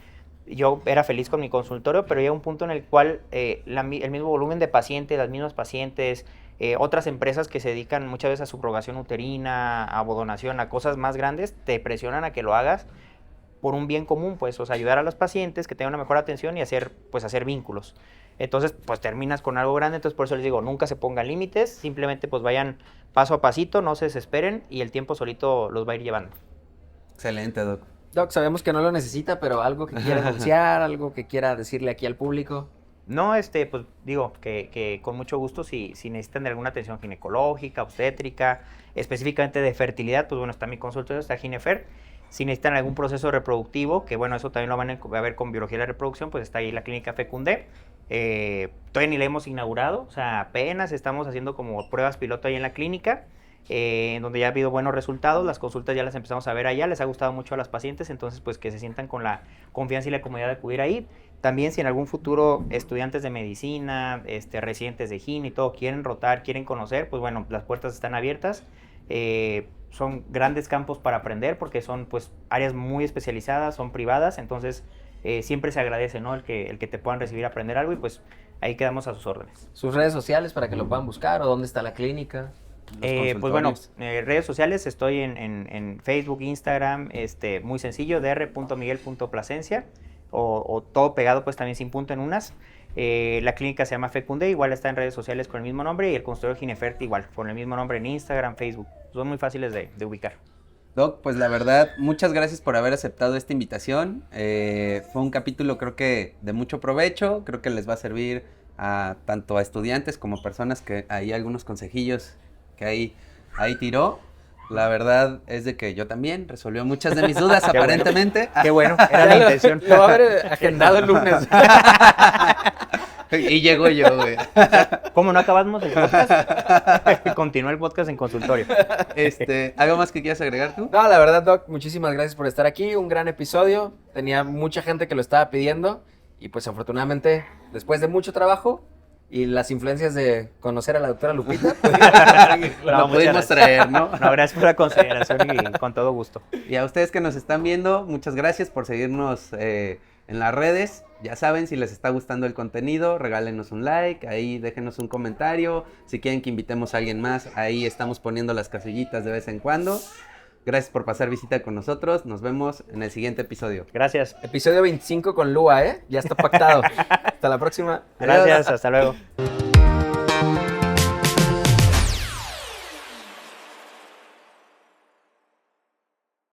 Yo era feliz con mi consultorio, pero llega un punto en el cual el mismo volumen de pacientes, las mismas pacientes, otras empresas que se dedican muchas veces a subrogación uterina, a abodonación, a cosas más grandes, te presionan a que lo hagas por un bien común, pues, o sea, ayudar a los pacientes que tengan una mejor atención y hacer vínculos. Entonces, pues, terminas con algo grande. Entonces, por eso les digo, nunca se pongan límites, simplemente, pues, vayan paso a pasito, no se desesperen y el tiempo solito los va a ir llevando. Excelente, Doc. Doc, sabemos que no lo necesita, pero algo que quiera anunciar, algo que quiera decirle aquí al público. No, pues digo que con mucho gusto, si necesitan de alguna atención ginecológica, obstétrica, específicamente de fertilidad, pues bueno, está mi consultorio, está Ginefer. Si necesitan algún proceso reproductivo, que bueno, eso también lo van a ver con biología de la reproducción, pues está ahí la clínica Fecundé. Todavía ni la hemos inaugurado, o sea, apenas estamos haciendo como pruebas piloto ahí en la clínica, donde ya ha habido buenos resultados. Las consultas ya las empezamos a ver allá, les ha gustado mucho a las pacientes, entonces pues que se sientan con la confianza y la comodidad de acudir ahí. También si en algún futuro estudiantes de medicina, residentes de Gine y todo quieren rotar, quieren conocer, pues bueno, las puertas están abiertas. Son grandes campos para aprender porque son pues áreas muy especializadas, son privadas, entonces siempre se agradece, ¿no? El que te puedan recibir, aprender algo, y pues ahí quedamos a sus órdenes. Sus redes sociales para que lo puedan buscar, o dónde está la clínica. Pues bueno, consultorios. redes sociales, estoy en Facebook, Instagram, muy sencillo, dr.miguel.plasencia, o todo pegado, pues también sin punto en unas. La clínica se llama Fecunde, igual está en redes sociales con el mismo nombre, y el consultorio Ginefert igual, con el mismo nombre en Instagram, Facebook. Son muy fáciles de ubicar. Doc, pues la verdad, muchas gracias por haber aceptado esta invitación. Fue un capítulo creo que de mucho provecho, creo que les va a servir tanto a estudiantes como personas que hay algunos consejillos que ahí tiró. La verdad es de que yo también resolvió muchas de mis dudas Qué bueno. aparentemente. Qué bueno, era la intención. Lo va a haber agendado el lunes. Y llego yo, güey. ¿Cómo no acabamos el podcast? Continúa el podcast en consultorio. ¿Algo más que quieras agregar tú? No, la verdad, Doc, muchísimas gracias por estar aquí. Un gran episodio. Tenía mucha gente que lo estaba pidiendo. Y pues afortunadamente, después de mucho trabajo y las influencias de conocer a la doctora Lupita, pues, Lo muchas pudimos gracias. traer, ¿no? No, gracias por la consideración y con todo gusto. Y a ustedes que nos están viendo, muchas gracias por seguirnos en las redes. Ya saben, si les está gustando el contenido, regálenos un like, ahí déjenos un comentario. Si quieren que invitemos a alguien más, ahí estamos poniendo las casillitas de vez en cuando. Gracias por pasar visita con nosotros. Nos vemos en el siguiente episodio. Gracias. episodio 25 con Lua, ¿eh? Ya está pactado. Hasta la próxima. Gracias, hasta luego.